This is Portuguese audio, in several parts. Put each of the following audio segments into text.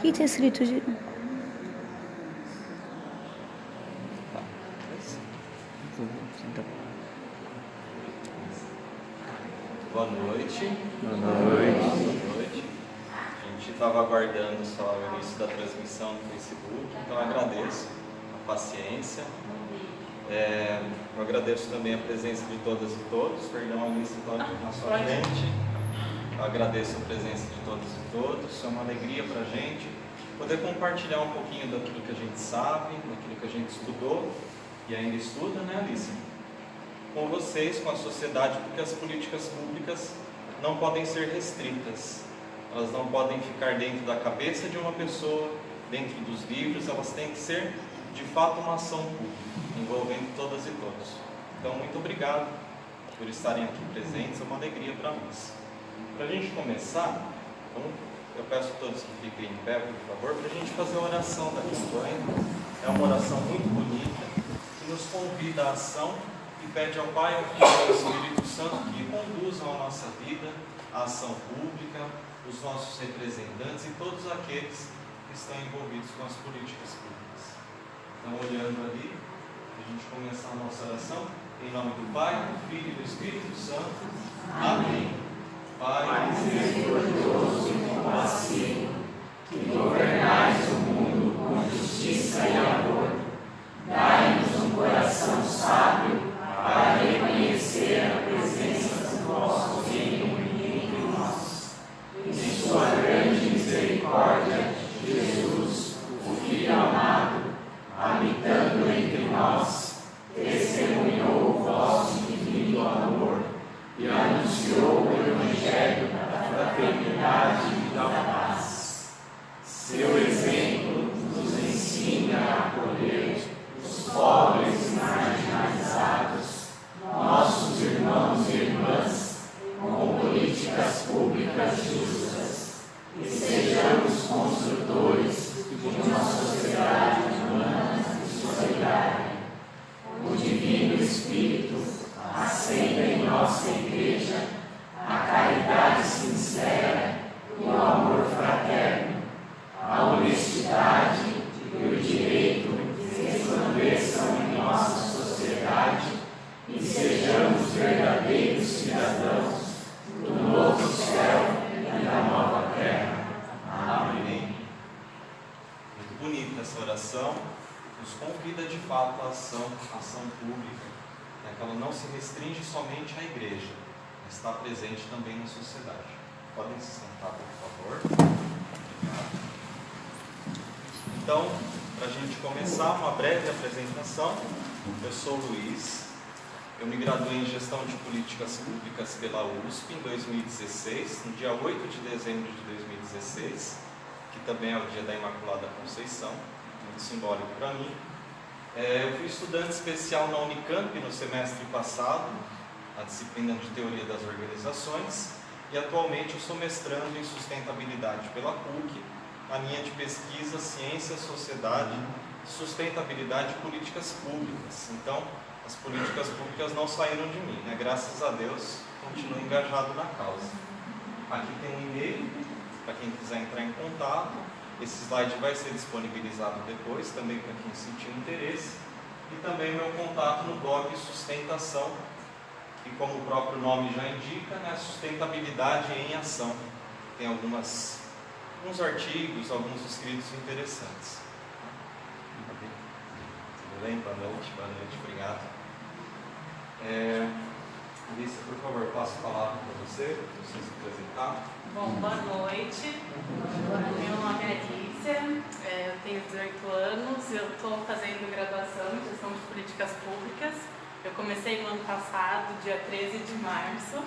que está escrito de... Boa noite. Boa noite. Boa noite. A gente estava aguardando só o início da transmissão no Facebook, então eu agradeço a paciência. Eu agradeço também a presença de todas e todos. Perdão, a lista está na sua frente. Eu agradeço a presença de todas e todos. É uma alegria para a gente poder compartilhar um pouquinho daquilo que a gente sabe, daquilo que a gente estudou e ainda estuda, né, Alice? Com vocês, com a sociedade, porque as políticas públicas não podem ser restritas. Elas não podem ficar dentro da cabeça de uma pessoa, dentro dos livros. Elas têm que ser, de fato, uma ação pública, envolvendo todas e todos. Então, muito obrigado por estarem aqui presentes. É uma alegria para nós. Para a gente começar, eu peço a todos que fiquem em pé, por favor, para a gente fazer a oração da campanha. É uma oração muito bonita, que nos convida à ação e pede ao Pai, ao Filho e ao Espírito Santo que conduzam a nossa vida, a ação pública, os nossos representantes e todos aqueles que estão envolvidos com as políticas públicas. Então, olhando ali, a gente começar a nossa oração, em nome do Pai, do Filho e do Espírito Santo. Amém. Pai misericordioso e compassivo, que governais o mundo com justiça e amor, dai-nos um coração sábio para reconhecer a presença do vosso reino entre nós. Em sua grande misericórdia, Jesus, o Filho amado, habitando entre nós, testemunhou o vosso infinito amor e anunciou o Evangelho da fraternidade e da paz. Seu exemplo nos ensina a acolher os pobres e marginalizados, nossos irmãos e irmãs, com políticas públicas justas, e sejamos construtores de uma sociedade humana e solidária. O Divino Espírito acenda em nossa Igreja a caridade sincera e o amor fraterno, a honestidade e o direito resplandeçam em nossa sociedade e sejamos verdadeiros cidadãos do novo céu e da nova terra. Amém. Muito bonita essa oração, nos convida de fato à ação pública, né, que ela não se restringe somente à igreja, mas está presente também na sociedade. Podem se sentar, por favor. Obrigado. Então, para a gente começar, uma breve apresentação. Eu sou o Luiz, eu me graduei em Gestão de Políticas Públicas pela USP em 2016, no dia 8 de dezembro de 2016, que também é o dia da Imaculada Conceição, muito simbólico para mim. Eu fui estudante especial na Unicamp no semestre passado, a disciplina de Teoria das Organizações, e atualmente eu sou mestrando em Sustentabilidade pela PUC, na linha de pesquisa Ciência, Sociedade, Sustentabilidade e Políticas Públicas. Então, as políticas públicas não saíram de mim, né? Graças a Deus, continuo engajado na causa. Aqui tem um e-mail, para quem quiser entrar em contato. Esse slide vai ser disponibilizado depois, também para quem sentir interesse. E também meu contato no blog Sustentação, que como o próprio nome já indica, né, sustentabilidade em ação. Tem alguns artigos, alguns escritos interessantes. Tudo bem? Boa noite, obrigado. Alice, por favor, passo a palavra para você se apresentar. Bom, boa noite. Meu nome é Alicia, eu tenho 18 anos, eu estou fazendo graduação em Gestão de Políticas Públicas. Eu comecei no ano passado, dia 13 de março,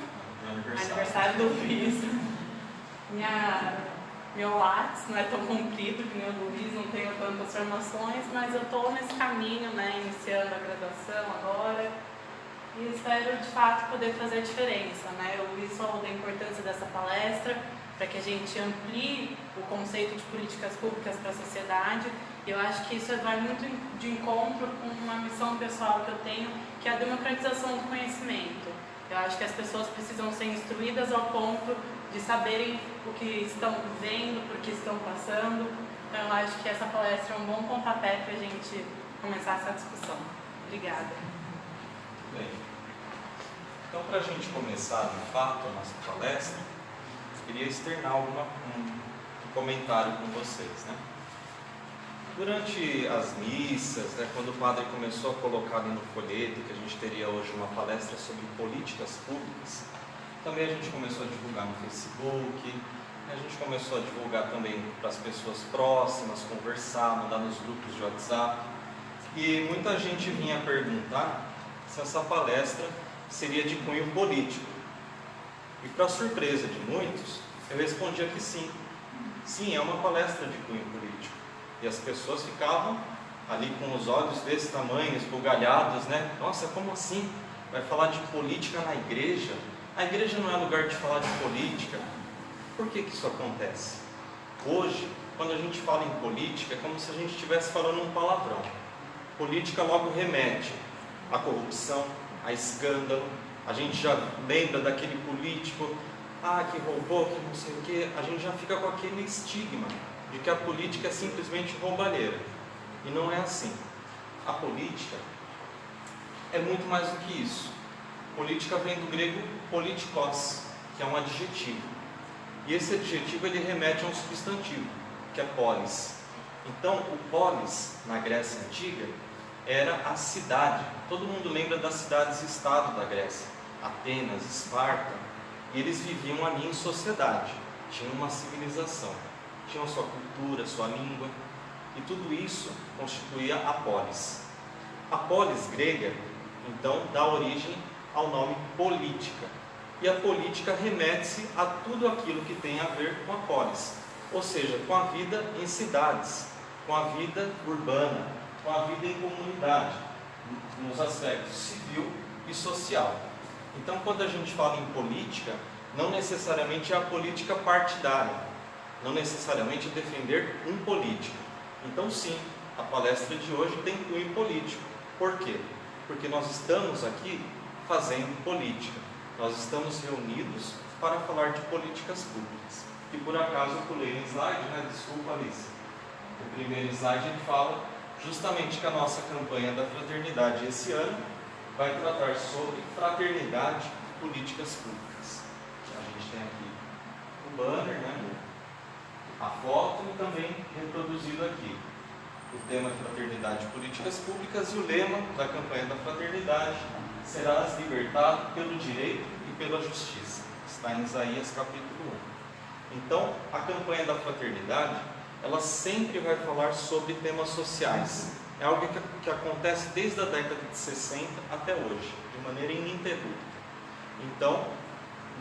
aniversário do Luiz. Meu Lattes não é tão comprido que nem o Luiz, não tenho tantas formações, mas eu estou nesse caminho, né, iniciando a graduação agora. E espero, de fato, poder fazer a diferença, né? O Luiz falou da importância dessa palestra para que a gente amplie o conceito de políticas públicas para a sociedade. E eu acho que isso vai muito de encontro com uma missão pessoal que eu tenho, que é a democratização do conhecimento. Eu acho que as pessoas precisam ser instruídas ao ponto de saberem o que estão vivendo, por que estão passando. Então, eu acho que essa palestra é um bom pontapé para a gente começar essa discussão. Obrigada. Bem, então, para a gente começar, de fato, a nossa palestra, eu queria externar um comentário com vocês, né? Durante as missas, né, quando o padre começou a colocar ali no folheto que a gente teria hoje uma palestra sobre políticas públicas, também a gente começou a divulgar no Facebook, a gente começou a divulgar também para as pessoas próximas, conversar, mandar nos grupos de WhatsApp, e muita gente vinha perguntar se essa palestra seria de cunho político. E para surpresa de muitos, eu respondia que sim. Sim, é uma palestra de cunho político. E as pessoas ficavam ali com os olhos desse tamanho, esbugalhados, né? Nossa, como assim? Vai falar de política na igreja? A igreja não é lugar de falar de política. Por que isso acontece? Hoje, quando a gente fala em política, é como se a gente estivesse falando um palavrão. Política logo remete à corrupção, a escândalo. A gente já lembra daquele político, que roubou, que não sei o quê. A gente já fica com aquele estigma de que a política é simplesmente roubalheira. E não é assim. A política é muito mais do que isso. Política vem do grego politikos, que é um adjetivo. E esse adjetivo ele remete a um substantivo, que é polis. Então, o polis, na Grécia Antiga, era a cidade. Todo mundo lembra das cidades-estado da Grécia. Atenas, Esparta. E eles viviam ali em sociedade. Tinham uma civilização. Tinham sua cultura, sua língua. E tudo isso constituía a polis. A polis grega, então, dá origem ao nome política. E a política remete-se a tudo aquilo que tem a ver com a polis. Ou seja, com a vida em cidades, com a vida urbana, com a vida em comunidade, nos aspectos civil e social. Então, quando a gente fala em política, não necessariamente é a política partidária, não necessariamente defender um político. Então, sim, a palestra de hoje tem cunho político. Por quê? Porque nós estamos aqui fazendo política. Nós estamos reunidos para falar de políticas públicas. E por acaso eu pulei um slide, né? Desculpa, Alice. O primeiro slide ele fala justamente que a nossa campanha da fraternidade esse ano vai tratar sobre fraternidade e políticas públicas. A gente tem aqui o banner, né? A foto e também reproduzido aqui. O tema é fraternidade e políticas públicas e o lema da campanha da fraternidade: serás libertado pelo direito e pela justiça. Está em Isaías capítulo 1. Então, a campanha da fraternidade, ela sempre vai falar sobre temas sociais. É algo que acontece desde a década de 60 até hoje, de maneira ininterrupta. Então,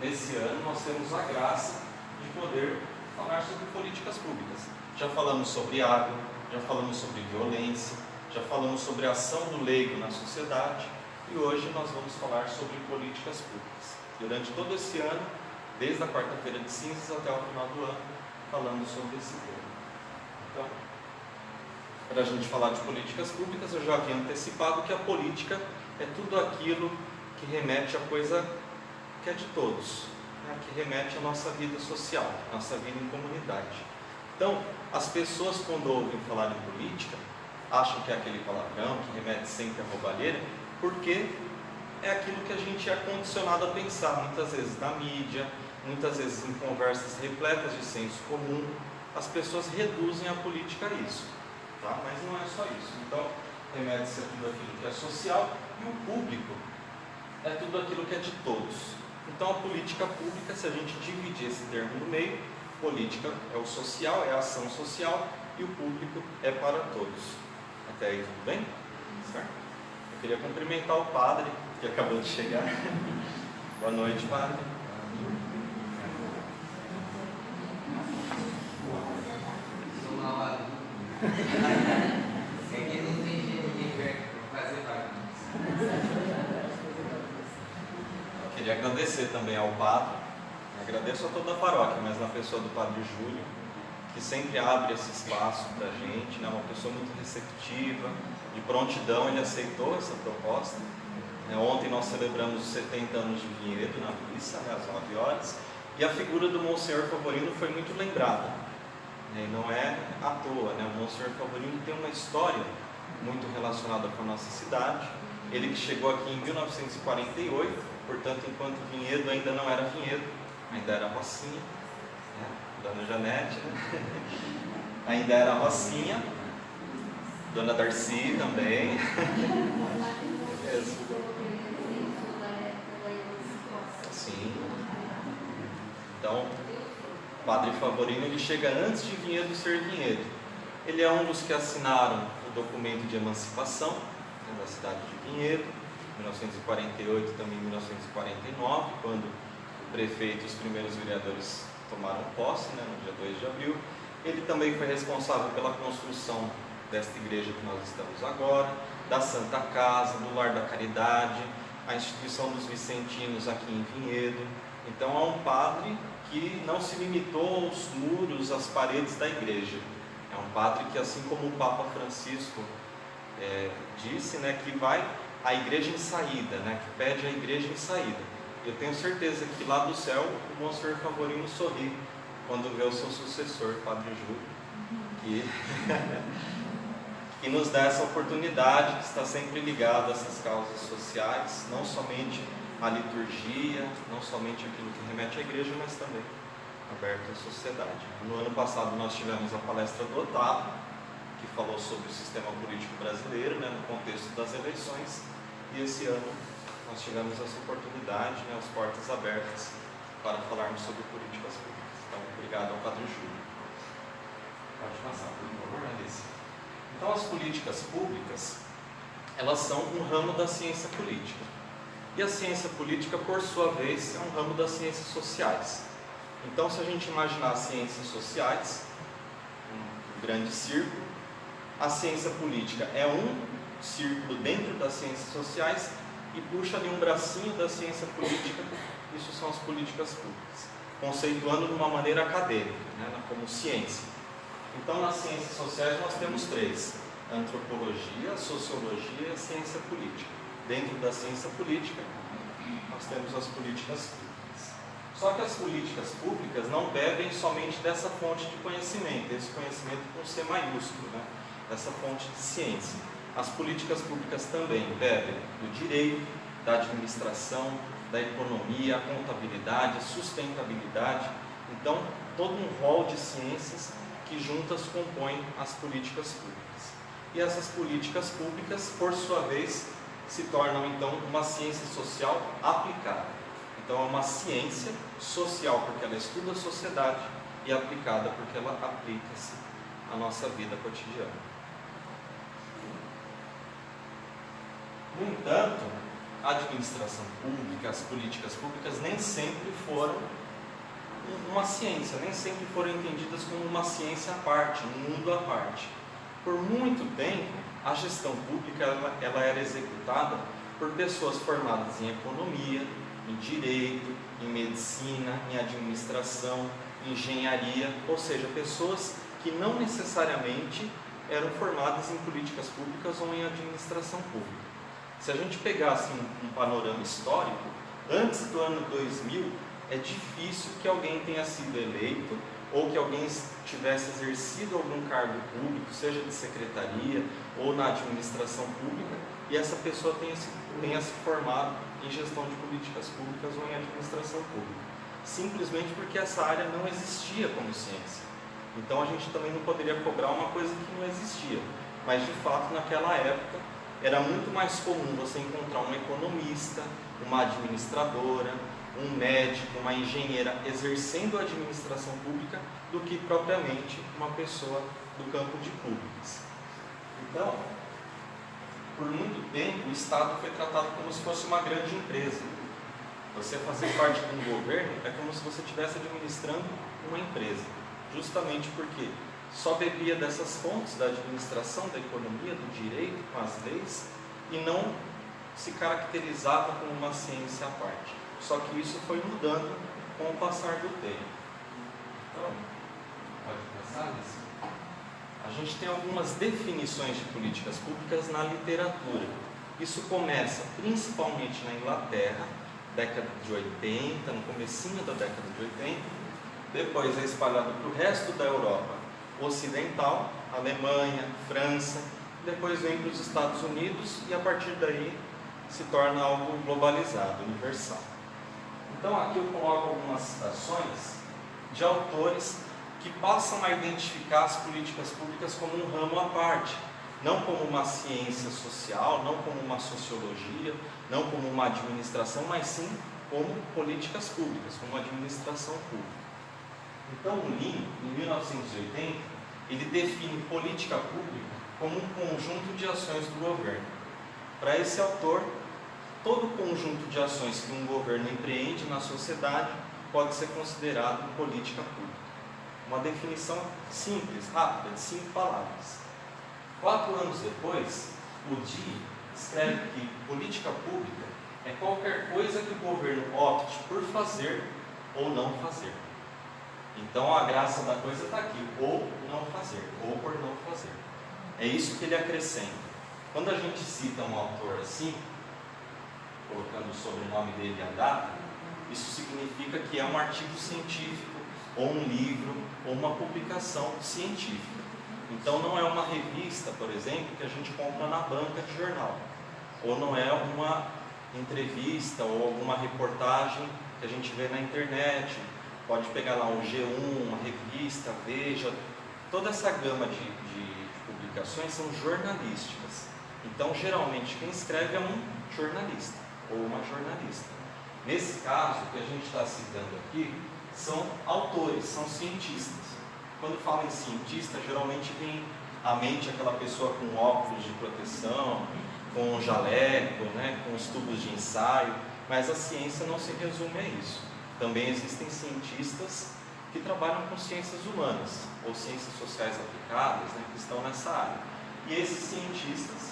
nesse ano, nós temos a graça de poder falar sobre políticas públicas. Já falamos sobre água, já falamos sobre violência, já falamos sobre a ação do leigo na sociedade e hoje nós vamos falar sobre políticas públicas. Durante todo esse ano, desde a quarta-feira de cinzas até o final do ano, falando sobre esse tema. Então, para a gente falar de políticas públicas, eu já havia antecipado que a política é tudo aquilo que remete a coisa que é de todos, né? Que remete à nossa vida social, nossa vida em comunidade. Então, as pessoas quando ouvem falar em política, acham que é aquele palavrão que remete sempre à roubalheira, porque é aquilo que a gente é condicionado a pensar, muitas vezes na mídia, muitas vezes em conversas repletas de senso comum. As pessoas reduzem a política a isso, tá? Mas não é só isso. Então, remete-se a tudo aquilo que é social e o público é tudo aquilo que é de todos. Então, a política pública, se a gente dividir esse termo no meio, política é o social, é a ação social, e o público é para todos. Até aí, tudo bem? Certo? Eu queria cumprimentar o padre, que acabou de chegar. Boa noite, padre. Sou mal aluno. Sei que não tem jeito de fazer bagunça. Queria agradecer também ao padre, agradeço a toda a paróquia, mas na pessoa do padre Júlio, que sempre abre esse espaço para a gente, né? Uma pessoa muito receptiva, de prontidão, ele aceitou essa proposta, Ontem nós celebramos os 70 anos de Vinhedo na missa, às 9 horas, e a figura do Monsenhor Favorino foi muito lembrada. E não é à toa, o Monsenhor Favorino tem uma história muito relacionada com a nossa cidade. Ele que chegou aqui em 1948, portanto, enquanto Vinhedo ainda não era Vinhedo, ainda era Rocinha, Dona Janete, ainda era Rocinha, Dona Darcy também. Sim. Então, o Padre Favorino ele chega antes de Vinhedo ser Vinhedo. Ele é um dos que assinaram o documento de emancipação da cidade de Vinhedo, 1948 também 1949, quando o prefeito e os primeiros vereadores tomaram posse, no dia 2 de abril. Ele também foi responsável pela construção desta igreja que nós estamos agora, da Santa Casa, do Lar da Caridade, a instituição dos Vicentinos aqui em Vinhedo. Então é um padre que não se limitou aos muros, às paredes da igreja. É um padre que, assim como o Papa Francisco disse, que vai à igreja em saída, que pede a igreja em saída. Eu tenho certeza que lá do céu o Monsenhor Favorino sorri quando vê o seu sucessor, Padre Júlio, que nos dá essa oportunidade, que está sempre ligado a essas causas sociais, não somente a liturgia, não somente aquilo que remete à igreja, mas também aberto à sociedade. No ano passado nós tivemos a palestra do Otávio, que falou sobre o sistema político brasileiro, no contexto das eleições, e esse ano nós tivemos essa oportunidade, as portas abertas para falarmos sobre políticas públicas. Então, obrigado ao Padre Júlio. Pode passar, por favor, Alice. Então, as políticas públicas, elas são um ramo da ciência política. E a ciência política, por sua vez, é um ramo das ciências sociais. Então, se a gente imaginar as ciências sociais, um grande círculo, a ciência política é um círculo dentro das ciências sociais e puxa ali um bracinho da ciência política, isso são as políticas públicas, conceituando de uma maneira acadêmica, como ciência. Então, nas ciências sociais nós temos três: a antropologia, a sociologia e a ciência política. Dentro da ciência política, nós temos as políticas públicas. Só que as políticas públicas não bebem somente dessa fonte de conhecimento, esse conhecimento com C maiúsculo, dessa fonte de ciência. As políticas públicas também bebem do direito, da administração, da economia, a contabilidade, a sustentabilidade. Então, todo um rol de ciências que juntas compõem as políticas públicas. E essas políticas públicas, por sua vez, se tornam então uma ciência social aplicada. Então é uma ciência social porque ela estuda a sociedade e aplicada porque ela aplica-se à nossa vida cotidiana. No entanto, a administração pública, as políticas públicas nem sempre foram uma ciência, nem sempre foram entendidas como uma ciência à parte, um mundo à parte. Por muito tempo, a gestão pública ela era executada por pessoas formadas em economia, em direito, em medicina, em administração, em engenharia, ou seja, pessoas que não necessariamente eram formadas em políticas públicas ou em administração pública. Se a gente pegasse um panorama histórico, antes do ano 2000, é difícil que alguém tenha sido eleito ou que alguém tivesse exercido algum cargo público, seja de secretaria ou na administração pública, e essa pessoa tenha se formado em gestão de políticas públicas ou em administração pública, simplesmente porque essa área não existia como ciência. Então a gente também não poderia cobrar uma coisa que não existia, mas de fato naquela época era muito mais comum você encontrar um economista, uma administradora, um médico, uma engenheira exercendo a administração pública do que propriamente uma pessoa do campo de públicas. Então, por muito tempo, o Estado foi tratado como se fosse uma grande empresa. Você fazer parte de um governo é como se você estivesse administrando uma empresa, justamente porque só bebia dessas fontes da administração, da economia, do direito, com as leis, e não se caracterizava como uma ciência à parte. Só que isso foi mudando com o passar do tempo. Então, pode passar isso? A gente tem algumas definições de políticas públicas na literatura. Isso começa principalmente na Inglaterra, década de 80, no comecinho da década de 80, depois é espalhado para o resto da Europa ocidental, Alemanha, França, depois vem para os Estados Unidos e a partir daí se torna algo globalizado, universal. Então aqui eu coloco algumas citações de autores que passam a identificar as políticas públicas como um ramo à parte, não como uma ciência social, não como uma sociologia, não como uma administração, mas sim como políticas públicas, como administração pública. Então o Lin, em 1980, ele define política pública como um conjunto de ações do governo. Para esse autor, todo conjunto de ações que um governo empreende na sociedade pode ser considerado política pública. Uma definição simples, rápida, de 5 palavras. 4 anos depois, o Di escreve que política pública é qualquer coisa que o governo opte por fazer ou não fazer. Então a graça da coisa está aqui, ou não fazer, ou por não fazer. É isso que ele acrescenta. Quando a gente cita um autor assim, colocando o sobrenome dele e a data, isso significa que é um artigo científico, ou um livro, ou uma publicação científica. Então não é uma revista, por exemplo, que a gente compra na banca de jornal, ou não é uma entrevista ou alguma reportagem que a gente vê na internet. Pode pegar lá um G1, uma revista, Veja, toda essa gama de publicações são jornalísticas. Então geralmente quem escreve é um jornalista ou uma jornalista. Nesse caso, o que a gente está citando aqui são autores, são cientistas. Quando fala em cientista, geralmente vem à mente aquela pessoa com óculos de proteção, com um jaleco, né, com os tubos de ensaio, mas a ciência não se resume a isso. Também existem cientistas que trabalham com ciências humanas, ou ciências sociais aplicadas, né, que estão nessa área. E esses cientistas,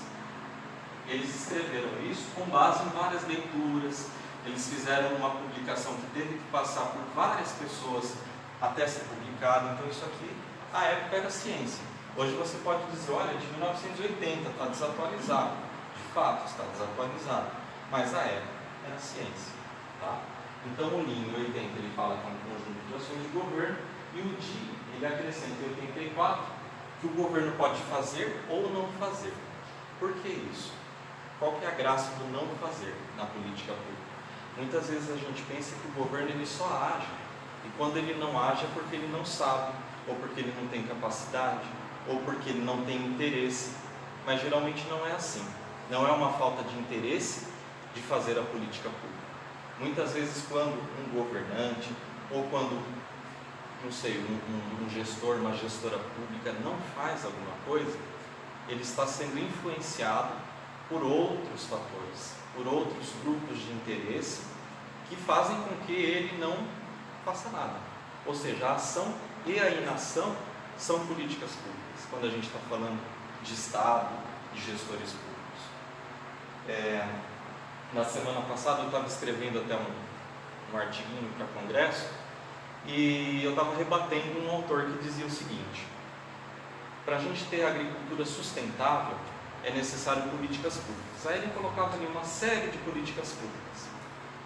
eles escreveram isso com base em várias leituras, eles fizeram uma publicação que teve que passar por várias pessoas até ser publicado. Então isso aqui, à época, era ciência. Hoje você pode dizer, olha, de 1980, está desatualizado. De fato, está desatualizado. Mas à época, era ciência. Tá? Então o Lin, em 80, ele fala que é um conjunto de ações de governo, e o Di, ele acrescenta em 84, que o governo pode fazer ou não fazer. Por que isso? Qual que é a graça do não fazer na política pública? Muitas vezes a gente pensa que o governo ele só age, e quando ele não age é porque ele não sabe, ou porque ele não tem capacidade, ou porque ele não tem interesse, mas geralmente não é assim. Não é uma falta de interesse de fazer a política pública. Muitas vezes quando um governante, ou quando, não sei, um gestor, uma gestora pública não faz alguma coisa, ele está sendo influenciado por outros fatores, por outros grupos de interesse que fazem com que ele não faça nada. Ou seja, a ação e a inação são políticas públicas, quando a gente está falando de Estado, de gestores públicos. Na semana passada eu estava escrevendo até um artiguinho para congresso, e eu estava rebatendo um autor que dizia o seguinte: para a gente ter agricultura sustentável é necessário políticas públicas. Aí ele colocava ali uma série de políticas públicas,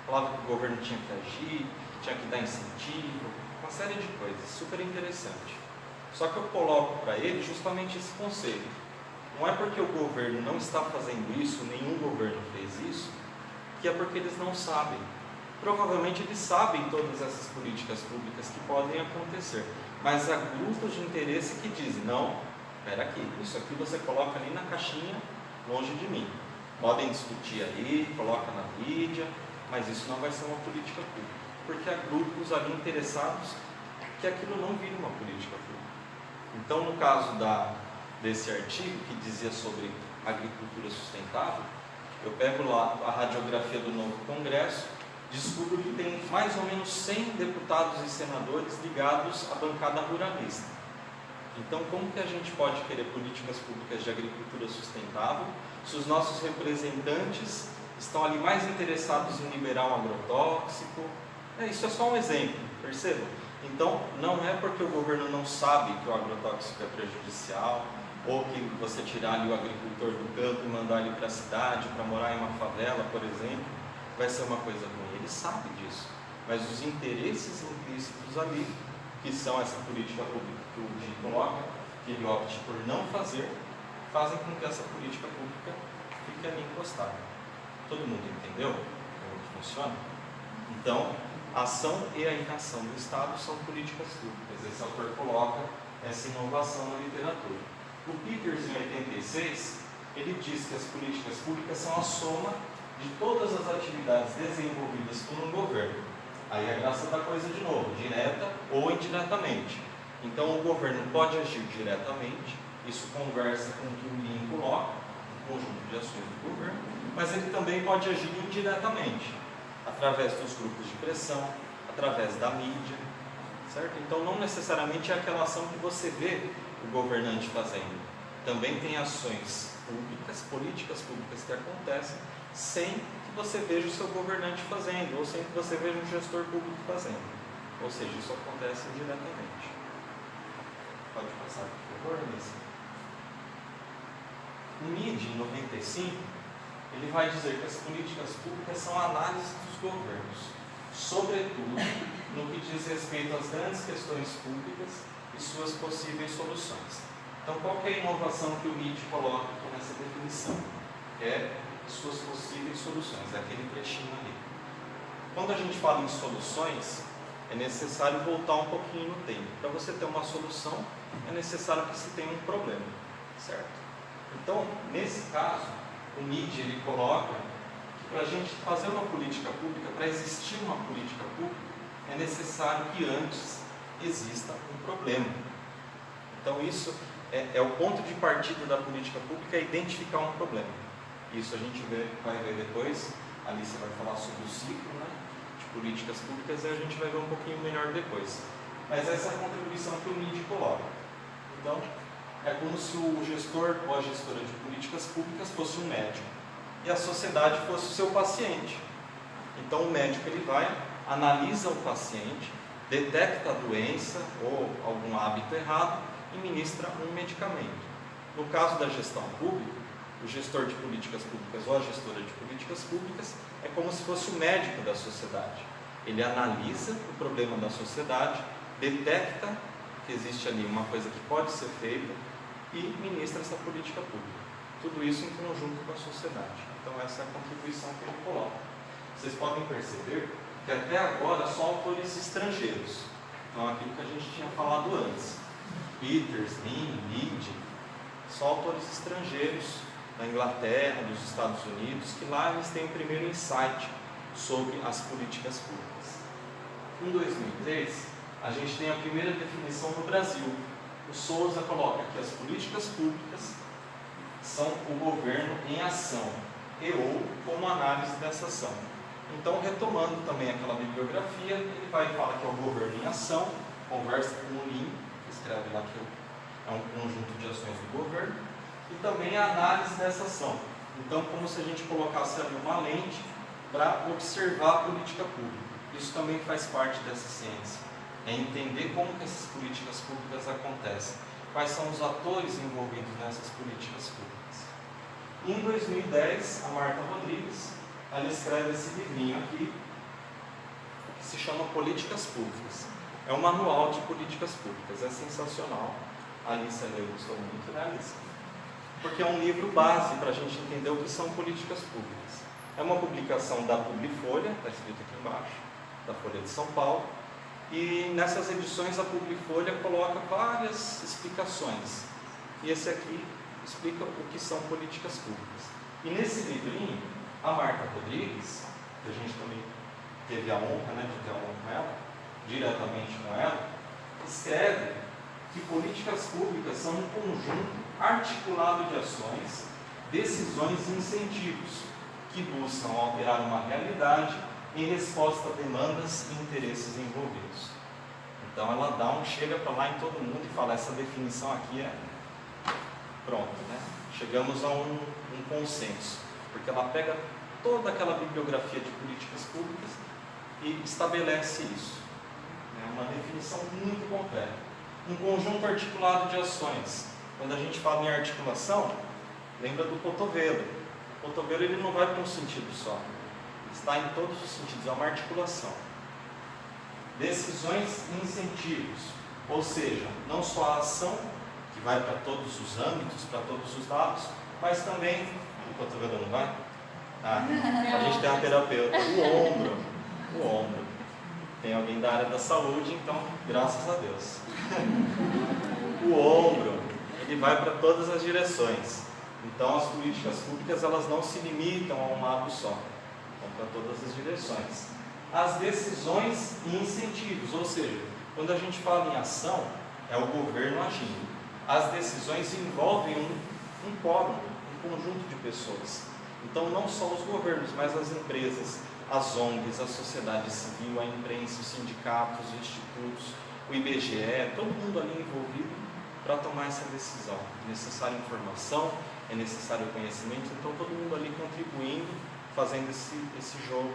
falava que o governo tinha que agir, tinha que dar incentivo, uma série de coisas, super interessante. Só que eu coloco para ele justamente esse conceito. Não é porque o governo não está fazendo isso, nenhum governo fez isso, que é porque eles não sabem. Provavelmente eles sabem todas essas políticas públicas que podem acontecer, mas há grupos de interesse que dizem, não, espera aqui, isso aqui você coloca ali na caixinha, longe de mim. Podem discutir ali, coloca na mídia, mas isso não vai ser uma política pública, porque há grupos ali interessados que aquilo não vira uma política pública. Então, no caso desse artigo que dizia sobre agricultura sustentável, eu pego lá a radiografia do novo Congresso, descubro que tem mais ou menos 100 deputados e senadores ligados à bancada ruralista. Então, como que a gente pode querer políticas públicas de agricultura sustentável se os nossos representantes estão ali mais interessados em liberar um agrotóxico? Isso é só um exemplo, percebam? Então, não é porque o governo não sabe que o agrotóxico é prejudicial, ou que você tirar ali o agricultor do campo e mandar ele para a cidade, para morar em uma favela, por exemplo, vai ser uma coisa ruim. Ele sabe disso, mas os interesses implícitos ali, que são essa política pública que o Di coloca, que ele opte por não fazer, fazem com que essa política pública fique ali encostada. Todo mundo entendeu como que funciona? Então, a ação e a inação do Estado são políticas públicas. Esse autor coloca essa inovação na literatura. O Peters, em 86, ele diz que as políticas públicas são a soma de todas as atividades desenvolvidas por um governo. Aí a graça da coisa de novo, direta ou indiretamente. Então o governo pode agir diretamente, isso conversa com o que o Lean coloca, um conjunto de ações do governo, mas ele também pode agir indiretamente, através dos grupos de pressão, através da mídia, certo? Então não necessariamente é aquela ação que você vê o governante fazendo. Também tem ações públicas, políticas públicas que acontecem sem que você veja o seu governante fazendo, ou sem que você veja um gestor público fazendo. Ou seja, isso acontece indiretamente. Pode passar, por favor, Anissa. O MID, em 95, ele vai dizer que as políticas públicas são análise dos governos, sobretudo no que diz respeito às grandes questões públicas e suas possíveis soluções. Então, qual que é a inovação que o MID coloca aqui nessa definição? É suas possíveis soluções, é aquele trechinho ali. Quando a gente fala em soluções, é necessário voltar um pouquinho no tempo. Para você ter uma solução, é necessário que se tenha um problema, certo? Então, nesse caso, o MID ele coloca que para a gente fazer uma política pública, para existir uma política pública, é necessário que antes exista um problema. Então, isso é o ponto de partida da política pública, é identificar um problema. Isso a gente vai ver depois. A Alice vai falar sobre o ciclo, né, de políticas públicas, e a gente vai ver um pouquinho melhor depois. Mas essa é a contribuição que o MID coloca. Então, é como se o gestor ou a gestora de políticas públicas fosse um médico e a sociedade fosse o seu paciente. Então, o médico ele vai, analisa o paciente, detecta a doença ou algum hábito errado e ministra um medicamento. No caso da gestão pública, o gestor de políticas públicas ou a gestora de políticas públicas é como se fosse o médico da sociedade. Ele analisa o problema da sociedade, detecta que existe ali uma coisa que pode ser feita e ministra essa política pública. Tudo isso em conjunto com a sociedade. Então essa é a contribuição que ele coloca. Vocês podem perceber que até agora só autores estrangeiros. Então aquilo que a gente tinha falado antes. Peters, Lean, Mead, só autores estrangeiros da Inglaterra, dos Estados Unidos, que lá eles têm o primeiro insight sobre as políticas públicas. Em 2003, a gente tem a primeira definição no Brasil. O Souza coloca que as políticas públicas são o governo em ação e ou como análise dessa ação. Então, retomando também aquela bibliografia, ele vai falar que é o governo em ação, conversa com o Lean, que escreve lá que é um conjunto de ações do governo, e também a análise dessa ação. Então, como se a gente colocasse ali uma lente para observar a política pública. Isso também faz parte dessa ciência. É entender como que essas políticas públicas acontecem, quais são os atores envolvidos nessas políticas públicas. Em 2010, a Marta Rodrigues, ela escreve esse livrinho aqui, que se chama Políticas Públicas. É um manual de políticas públicas, é sensacional. A Alice leu, gostou muito, né, Alice? Porque é um livro base para a gente entender o que são políticas públicas. É uma publicação da Publifolha, está escrito aqui embaixo, da Folha de São Paulo, e nessas edições a Publifolha coloca várias explicações. E esse aqui explica o que são políticas públicas. E nesse livrinho, a Marta Rodrigues, que a gente também teve a honra, né, de ter a honra com ela, diretamente com ela, escreve que políticas públicas são um conjunto articulado de ações, decisões e incentivos que buscam alterar uma realidade em resposta a demandas e interesses envolvidos. Então ela chega para lá em todo mundo e fala, essa definição aqui é pronto, né? Chegamos a um consenso, porque ela pega toda aquela bibliografia de políticas públicas e estabelece isso. É uma definição muito completa. Um conjunto articulado de ações, Quando a gente fala em articulação, lembra do cotovelo. O cotovelo ele não vai para um sentido só, ele está em todos os sentidos, é uma articulação. Decisões e incentivos, ou seja, não só a ação, que vai para todos os âmbitos, para todos os lados, mas também, o cotovelo não vai? A gente tem uma terapeuta, o ombro. Tem alguém da área da saúde, então, graças a Deus. O ombro, ele vai para todas as direções. Então, as políticas públicas, elas não se limitam a um lado só, vão para todas as direções. As decisões e incentivos, ou seja, quando a gente fala em ação, é o governo agindo. As decisões envolvem um quórum, um conjunto de pessoas. Então, não só os governos, mas as empresas, as ONGs, a sociedade civil, a imprensa, os sindicatos, os institutos, o IBGE, todo mundo ali envolvido para tomar essa decisão. É necessária informação, é necessário conhecimento, então todo mundo ali contribuindo, fazendo esse jogo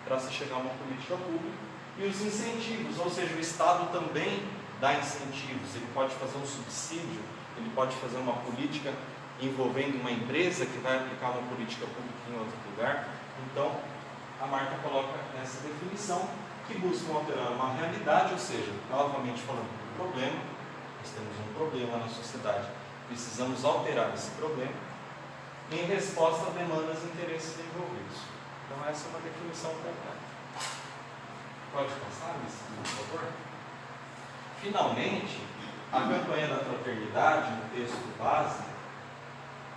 para se chegar a uma política pública. E os incentivos, ou seja, o Estado também dá incentivos, ele pode fazer um subsídio, ele pode fazer uma política envolvendo uma empresa que vai aplicar uma política pública em outro lugar. Então, a Marta coloca essa definição que busca alterar uma realidade, ou seja, novamente falando do problema, nós temos um problema na sociedade, precisamos alterar esse problema em resposta a demandas e interesses envolvidos. Então essa é uma definição completa. Pode passar, por favor? Finalmente, a campanha da fraternidade, no texto base,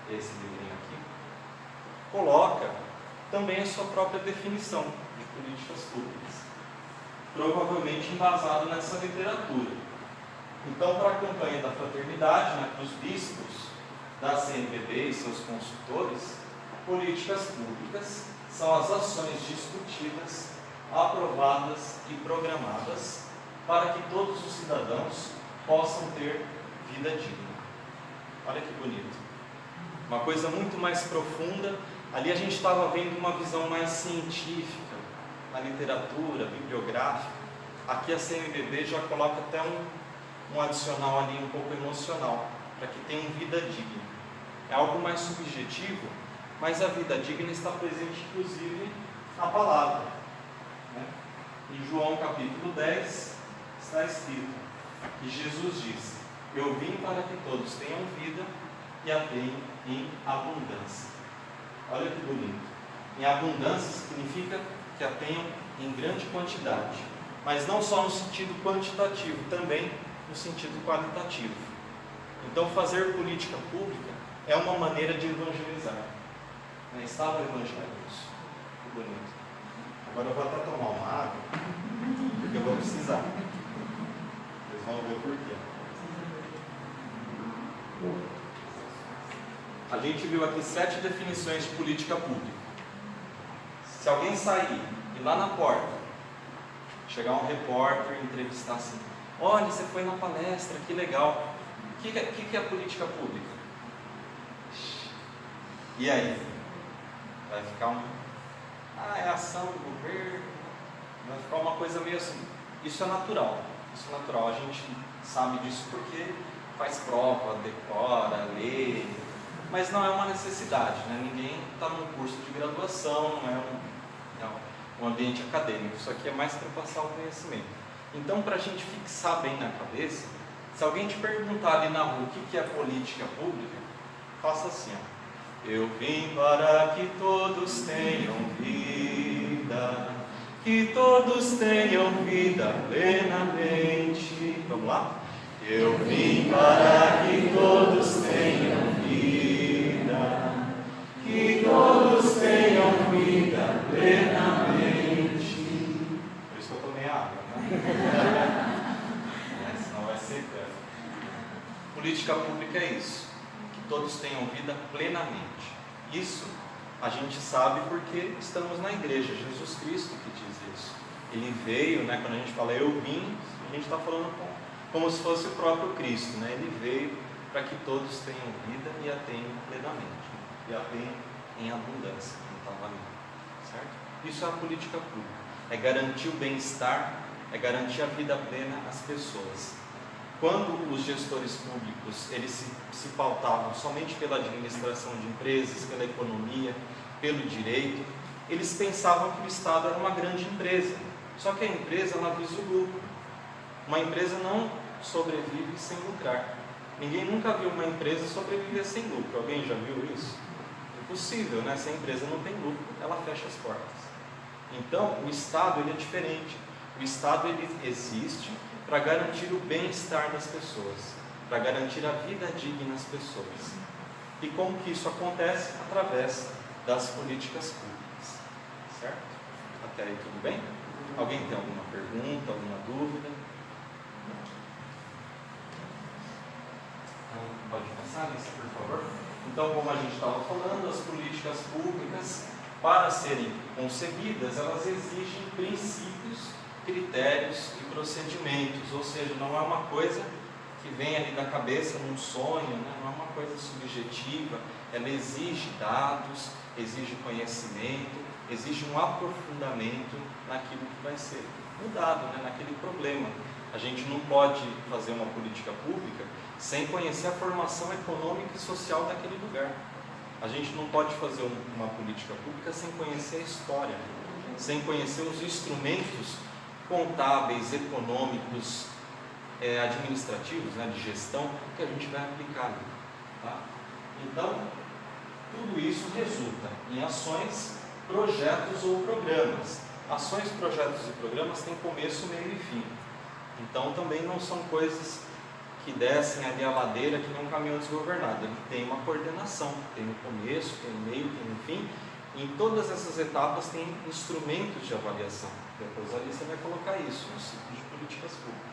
esse livrinho aqui, coloca também a sua própria definição de políticas públicas, provavelmente embasado nessa literatura. Então, para a campanha da fraternidade, para os bispos da CNBB e seus consultores, políticas públicas são as ações discutidas, aprovadas e programadas para que todos os cidadãos possam ter vida digna. Olha que bonito. Uma coisa muito mais profunda. Ali a gente estava vendo uma visão mais científica, na literatura, bibliográfica. Aqui a CNBB já coloca até um adicional ali um pouco emocional, para que tenham vida digna. É algo mais subjetivo, mas a vida digna está presente inclusive na palavra. Né? Em João capítulo 10 está escrito que Jesus disse: eu vim para que todos tenham vida e a tenham em abundância. Olha que bonito. Em abundância significa que a tenham em grande quantidade, mas não só no sentido quantitativo, também no sentido qualitativo. Então, fazer política pública é uma maneira de evangelizar. Estava o evangelho isso. Que bonito. Agora eu vou até tomar uma água, porque eu vou precisar. Vocês vão ver por quê. A gente viu aqui 7 definições de política pública. Se alguém sair e lá na porta chegar um repórter e entrevistar assim: olha, você foi na palestra, que legal. O que é política pública? E aí? Vai ficar é ação do governo, vai ficar uma coisa meio assim. Isso é natural, a gente sabe disso porque faz prova, decora, lê, mas não é uma necessidade, né? Ninguém está num curso de graduação, não é um ambiente acadêmico, isso aqui é mais para passar o conhecimento. Então, para a gente fixar bem na cabeça, se alguém te perguntar ali na rua o que é política pública, faça assim: eu vim para que todos tenham vida, que todos tenham vida plenamente. Vamos lá? Eu vim para que todos tenham vida, que todos tenham vida plenamente. Por isso que eu tomei água, né? Senão vai ser eterno. Política pública é isso, que todos tenham vida plenamente. Isso a gente sabe porque estamos na igreja, Jesus Cristo que diz isso. Ele veio, né, quando a gente fala eu vim, a gente está falando como se fosse o próprio Cristo, né? Ele veio para que todos tenham vida e a tenham plenamente, e a tenham em abundância, como estava ali, certo? Isso é a política pública, é garantir o bem-estar, é garantir a vida plena às pessoas. quando os gestores públicos eles se pautavam somente pela administração de empresas, pela economia, pelo direito, eles pensavam que o Estado era uma grande empresa. Só que a empresa, ela visa o lucro. Uma empresa não sobrevive sem lucrar. Ninguém nunca viu uma empresa sobreviver sem lucro. Alguém já viu isso? Impossível, né? Se a empresa não tem lucro, ela fecha as portas. Então, o Estado ele é diferente. O Estado ele existe para garantir o bem-estar das pessoas, para garantir a vida digna às pessoas. E como que isso acontece? Através das políticas públicas. Certo? Até aí tudo bem? Alguém tem alguma pergunta, alguma dúvida? Pode passar, Alice, por favor. Então, como a gente estava falando, as políticas públicas, para serem concebidas, elas exigem princípios, critérios e procedimentos, ou seja, não é uma coisa que vem ali da cabeça num sonho, né? Não é uma coisa subjetiva, ela exige dados, exige conhecimento, exige um aprofundamento naquilo que vai ser mudado, né? Naquele problema. A gente não pode fazer uma política pública sem conhecer a formação econômica e social daquele lugar. A gente não pode fazer uma política pública sem conhecer a história, sem conhecer os instrumentos contábeis, econômicos, administrativos, né, de gestão, que a gente vai aplicar ali. Tá? Então, tudo isso resulta em ações, projetos ou programas. Ações, projetos e programas têm começo, meio e fim. Então, também não são coisas que descem ali a ladeira que nem um caminhão desgovernado. Ele tem uma coordenação, tem um começo, tem um meio, tem um fim. Em todas essas etapas tem instrumentos de avaliação. Depois ali você vai colocar isso no ciclo de políticas públicas.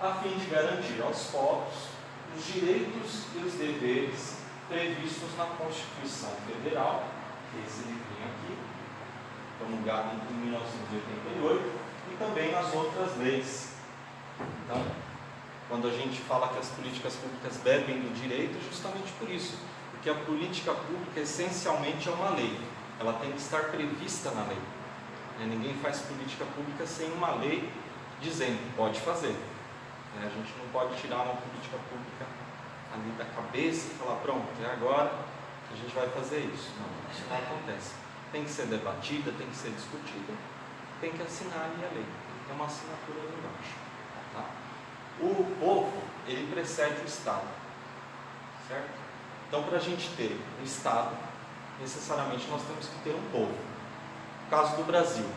A fim de garantir aos povos os direitos e os deveres previstos na Constituição Federal, que é esse livrinho aqui, promulgado em 1988, e também nas outras leis. Então, quando a gente fala que as políticas públicas bebem do direito, é justamente por isso. Porque a política pública essencialmente é uma lei. Ela tem que estar prevista na lei. Ninguém faz política pública sem uma lei dizendo, pode fazer. A gente não pode tirar uma política pública ali da cabeça e falar, pronto, é agora que a gente vai fazer isso. Não, isso não acontece. Tem que ser debatida, tem que ser discutida, tem que assinar ali a lei. Tem uma assinatura ali embaixo. Tá? O povo, ele precede o Estado. Certo? Então, para a gente ter um Estado, necessariamente nós temos que ter um povo. No caso do Brasil,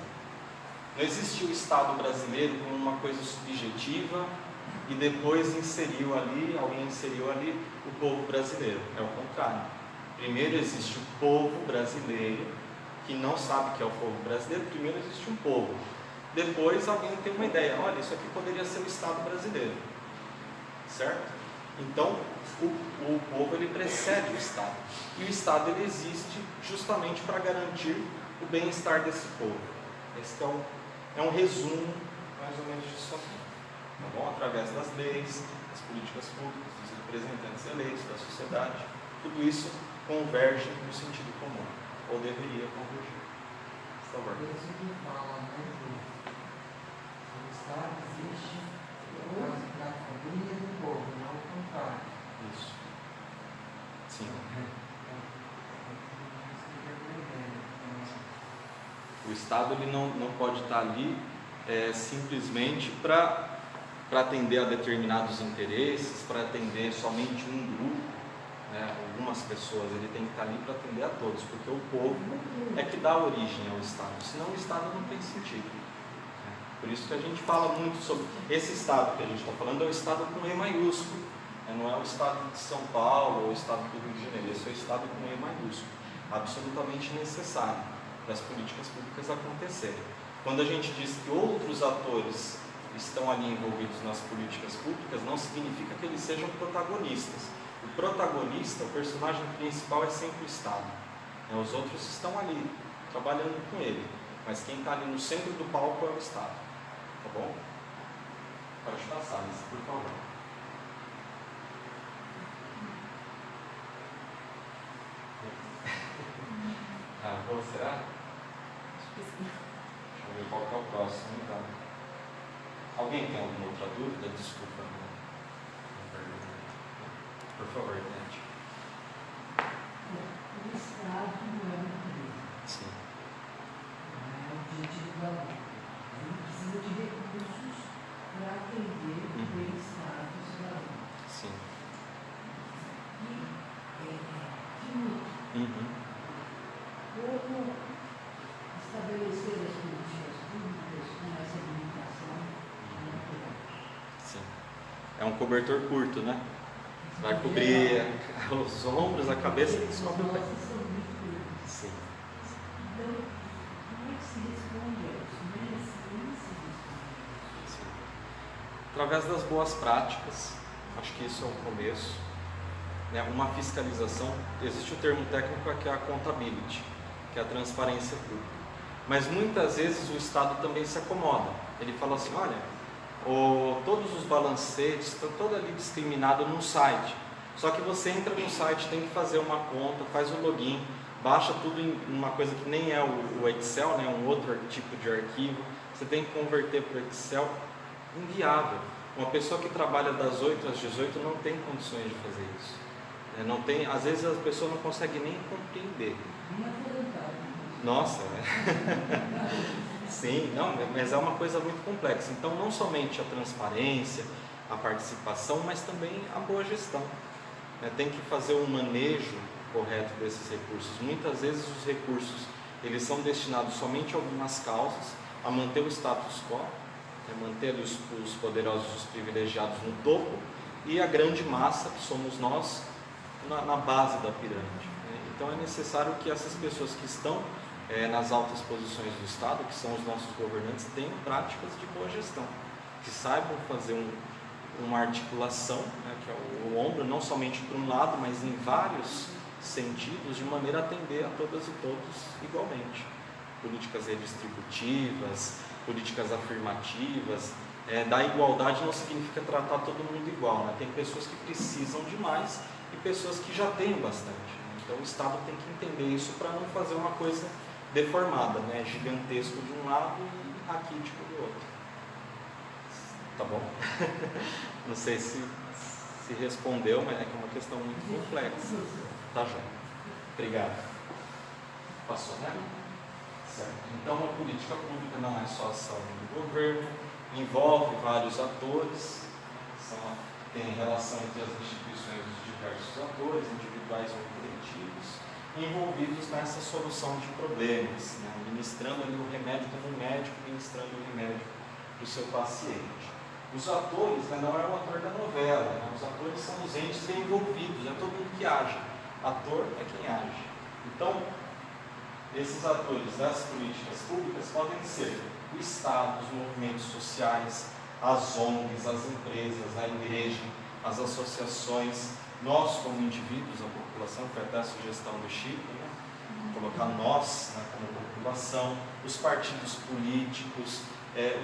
não existiu o Estado brasileiro como uma coisa subjetiva e depois alguém inseriu ali o povo brasileiro. É o contrário. Primeiro existe o povo brasileiro, que não sabe que é o povo brasileiro. Primeiro existe um povo. Depois alguém tem uma ideia, olha, isso aqui poderia ser o Estado brasileiro. Certo? Então, o povo ele precede o Estado. E o Estado ele existe justamente para garantir o bem-estar desse povo. Esse é um resumo, mais ou menos, disso aqui. Tá bom? Através das leis, das políticas públicas, dos representantes eleitos, da sociedade, tudo isso converge no sentido comum, ou deveria convergir. Por favor. Deus me fala muito. O Estado existe para a família do povo, não o contrário. Isso. Sim. O Estado ele não pode estar ali simplesmente para atender a determinados interesses, para atender somente um grupo, né, algumas pessoas. Ele tem que estar ali para atender a todos, porque o povo é que dá origem ao Estado, senão o Estado não tem sentido. Por isso que a gente fala muito sobre esse Estado que a gente está falando, é o Estado com E maiúsculo, não é o Estado de São Paulo ou o Estado do Rio de Janeiro, esse é o Estado com E maiúsculo, absolutamente necessário para as políticas públicas acontecerem. Quando a gente diz que outros atores estão ali envolvidos nas políticas públicas, não significa que eles sejam protagonistas. O protagonista, o personagem principal é sempre o Estado. Os outros estão ali, trabalhando com ele, mas quem está ali no centro do palco é o Estado. Tá bom? Pode passar, Alice, por favor. Será? Deixa eu ver qual que é o próximo, então. Alguém tem alguma outra dúvida? Desculpa. Por favor, Nete. O Estado não é uma empresa, Sim. não é um objetivo da lei. Ele precisa de recursos para atender o bem-estar do cidadão. Sim. E como estabelecer as políticas públicas com essa limitação natural? Sim. É um cobertor curto, né? Vai cobrir os ombros, a cabeça e Os descobre o pé. nossos são muito curtos. Sim. Então, como é que se responde a isso? Como é que se responde a isso? Sim. Através das boas práticas, acho que isso é o começo. Né? Uma fiscalização, existe o termo técnico que é a accountability, que é a transparência pública. Mas muitas vezes o Estado também se acomoda. Ele fala assim, olha, todos os balancetes estão todos ali discriminados no site. Só que você entra no site, tem que fazer uma conta, faz o login, baixa tudo em uma coisa que nem é o Excel, né? Um outro tipo de arquivo. Você tem que converter para o Excel. Inviável. Uma pessoa que trabalha das 8 às 18 não tem condições de fazer isso. Não tem, às vezes a pessoa não consegue nem compreender. Nossa, sim, não, mas é uma coisa muito complexa. Então, não somente a transparência, a participação, mas também a boa gestão. Tem que fazer um manejo correto desses recursos. Muitas vezes os recursos eles são destinados somente a algumas causas, a manter o status quo, manter os poderosos, os privilegiados no topo, e a grande massa, que somos nós, na base da pirâmide. Então é necessário que essas pessoas que estão nas altas posições do Estado, que são os nossos governantes, tenham práticas de boa gestão, que saibam fazer uma articulação, que é o ombro, não somente para um lado, mas em vários sentidos, de maneira a atender a todas e todos igualmente. Políticas redistributivas, políticas afirmativas. Da igualdade não significa tratar todo mundo igual, né? Tem pessoas que precisam de mais e pessoas que já têm bastante. Então o Estado tem que entender isso para não fazer uma coisa deformada, né? Gigantesco de um lado e raquítico do outro. Tá bom? Não sei se respondeu, mas é que é uma questão muito complexa. Tá, João? Obrigado. Passou, né? Certo. Então a política pública não é só ação do governo, envolve vários atores, tem relação entre as instituições dos diversos atores, individuais ou coletivos, envolvidos nessa solução de problemas, né? Ministrando ali o remédio como um médico, ministrando o remédio para o seu paciente. Os atores, não é o ator da novela, né? Os atores são os entes envolvidos, é todo mundo que age. Ator é quem age. Então, esses atores das políticas públicas podem ser o Estado, os movimentos sociais, as ONGs, as empresas, a igreja, as associações, nós como indivíduos, a população, foi até a sugestão do Chico, né? Colocar nós, como população, os partidos políticos,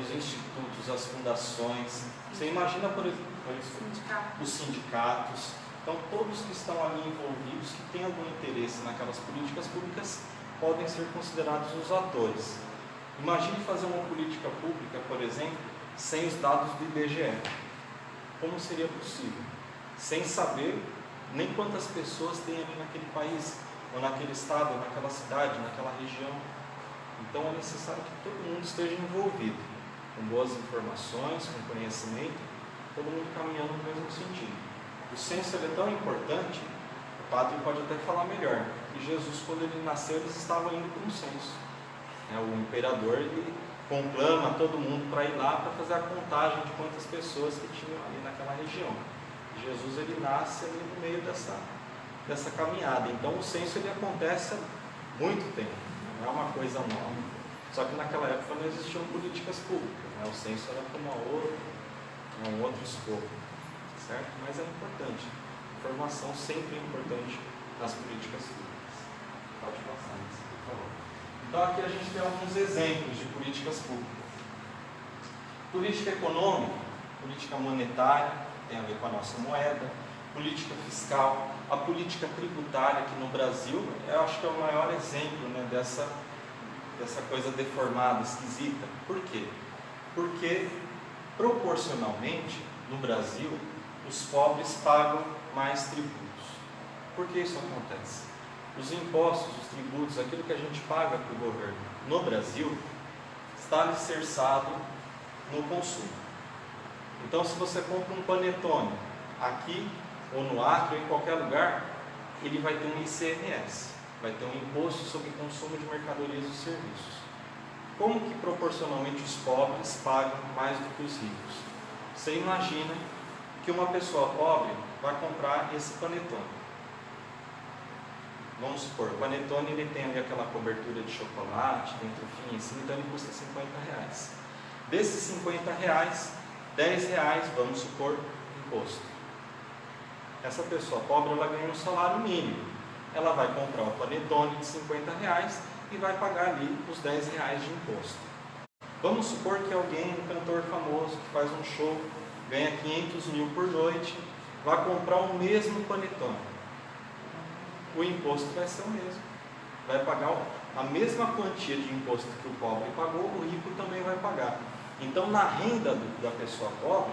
os institutos, as fundações. Você imagina, por exemplo, os sindicatos. Então, todos que estão ali envolvidos, que têm algum interesse naquelas políticas públicas, podem ser considerados os atores. Imagine fazer uma política pública, por exemplo, sem os dados do IBGE. Como seria possível? Sem saber nem quantas pessoas tem ali naquele país, ou naquele estado, ou naquela cidade, naquela região. Então é necessário que todo mundo esteja envolvido, com boas informações, com conhecimento, todo mundo caminhando no mesmo sentido. O censo é tão importante, o padre pode até falar melhor, que Jesus, quando ele nasceu, eles estavam indo para um censo. O imperador, ele conclama todo mundo para ir lá para fazer a contagem de quantas pessoas que tinham ali naquela região. E Jesus, ele nasce ali no meio dessa caminhada. Então o censo ele acontece há muito tempo, não é uma coisa nova. Só que naquela época não existiam políticas públicas, o censo era para um outro escopo, certo? Mas é importante. Informação sempre é importante nas políticas públicas. Pode passar isso, por favor. Então aqui a gente tem alguns exemplos de políticas públicas. Política econômica, política monetária, tem a ver com a nossa moeda, política fiscal, a política tributária aqui no Brasil, eu acho que é o maior exemplo, dessa coisa deformada, esquisita. Por quê? Porque Proporcionalmente, no Brasil, os pobres pagam mais tributos. Por que isso acontece? Os impostos, os tributos, aquilo que a gente paga para o governo no Brasil, está alicerçado no consumo. Então, se você compra um panetone aqui, ou no Acre, ou em qualquer lugar, ele vai ter um ICMS, vai ter um imposto sobre consumo de mercadorias e serviços. Como que proporcionalmente os pobres pagam mais do que os ricos? Você imagina que uma pessoa pobre vai comprar esse panetone. Vamos supor, o panetone ele tem ali aquela cobertura de chocolate, tem trufinha em cima, então ele custa R$50. Desses R$50, R$10, vamos supor, imposto. Essa pessoa pobre, ela ganha um salário mínimo. Ela vai comprar o panetone de R$50 e vai pagar ali os R$10 de imposto. Vamos supor que alguém, um cantor famoso, que faz um show, ganha 500 mil por noite, vai comprar o mesmo panetone. O imposto vai ser o mesmo. Vai pagar a mesma quantia de imposto que o pobre pagou, o rico também vai pagar. Então, na renda da pessoa pobre,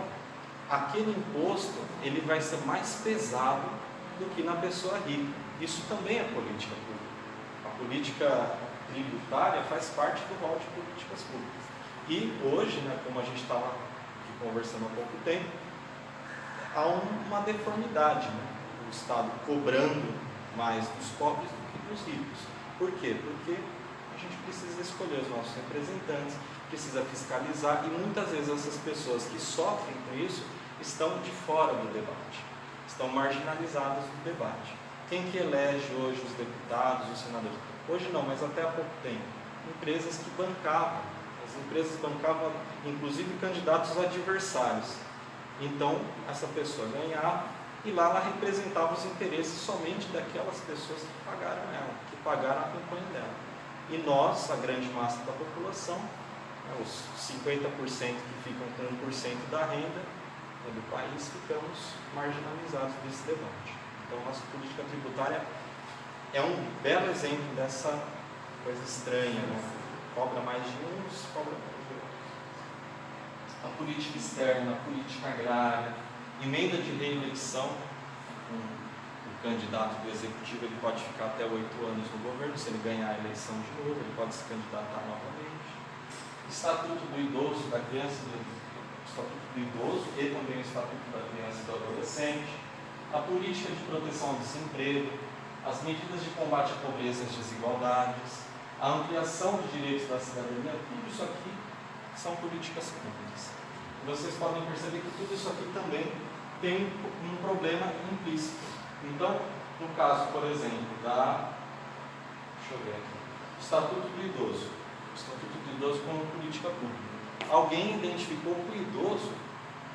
aquele imposto ele vai ser mais pesado do que na pessoa rica. Isso também é política pública. A política tributária faz parte do rol de políticas públicas. E hoje, né, como a gente estava aqui conversando há pouco tempo, há uma deformidade, né? O Estado cobrando mais dos pobres do que dos ricos. Por quê? Porque a gente precisa escolher os nossos representantes, precisa fiscalizar, e muitas vezes essas pessoas que sofrem com isso estão de fora do debate, estão marginalizadas do debate. Quem que elege hoje os deputados, os senadores? Hoje não, mas até há pouco tempo. Empresas que bancavam, as empresas bancavam inclusive candidatos adversários. Então, essa pessoa ganhava, e lá ela representava os interesses somente daquelas pessoas que pagaram ela, que pagaram a campanha dela. E nós, a grande massa da população, os 50% que ficam com 1% da renda do país, ficamos marginalizados desse debate. Então, a nossa política tributária é um belo exemplo dessa coisa estranha, né? Cobra mais de uns, cobra mais de outros. A política externa, a política agrária, emenda de reeleição. O candidato do executivo ele pode ficar até 8 anos no governo. Se ele ganhar a eleição de novo, ele pode se candidatar novamente. Estatuto do idoso, da criança, Estatuto do idoso e também o Estatuto da criança e do adolescente. A política de proteção ao desemprego, as medidas de combate à pobreza e às desigualdades, a ampliação dos direitos da cidadania, tudo isso aqui são políticas públicas. Vocês podem perceber que tudo isso aqui também tem um problema implícito. Então, no caso, por exemplo, deixa eu ver aqui, Estatuto do Idoso. O Estatuto do Idoso como política pública. Alguém identificou que o idoso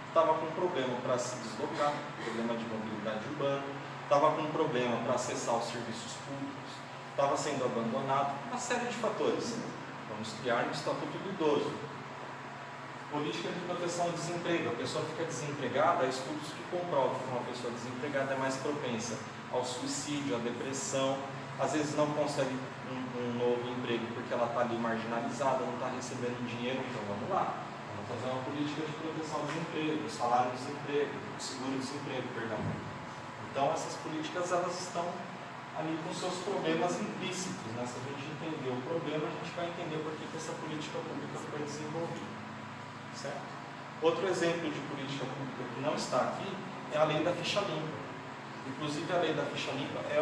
estava com problema para se deslocar, problema de mobilidade urbana, estava com problema para acessar os serviços públicos, estava sendo abandonado, uma série de fatores. Vamos criar um Estatuto do Idoso. Política de proteção ao desemprego. A pessoa fica desempregada, há estudos que comprovam que uma pessoa desempregada é mais propensa ao suicídio, à depressão, às vezes não consegue um novo emprego porque ela está ali marginalizada, não está recebendo dinheiro. Então vamos lá, vamos fazer uma política de proteção ao desemprego, salário-desemprego, seguro-desemprego, perdão. Então essas políticas elas estão ali com seus problemas implícitos, né? Se a gente entender o problema, a gente vai entender por que essa política pública foi desenvolvida. Certo? Outro exemplo de política pública que não está aqui é a lei da ficha limpa. Inclusive a lei da ficha limpa é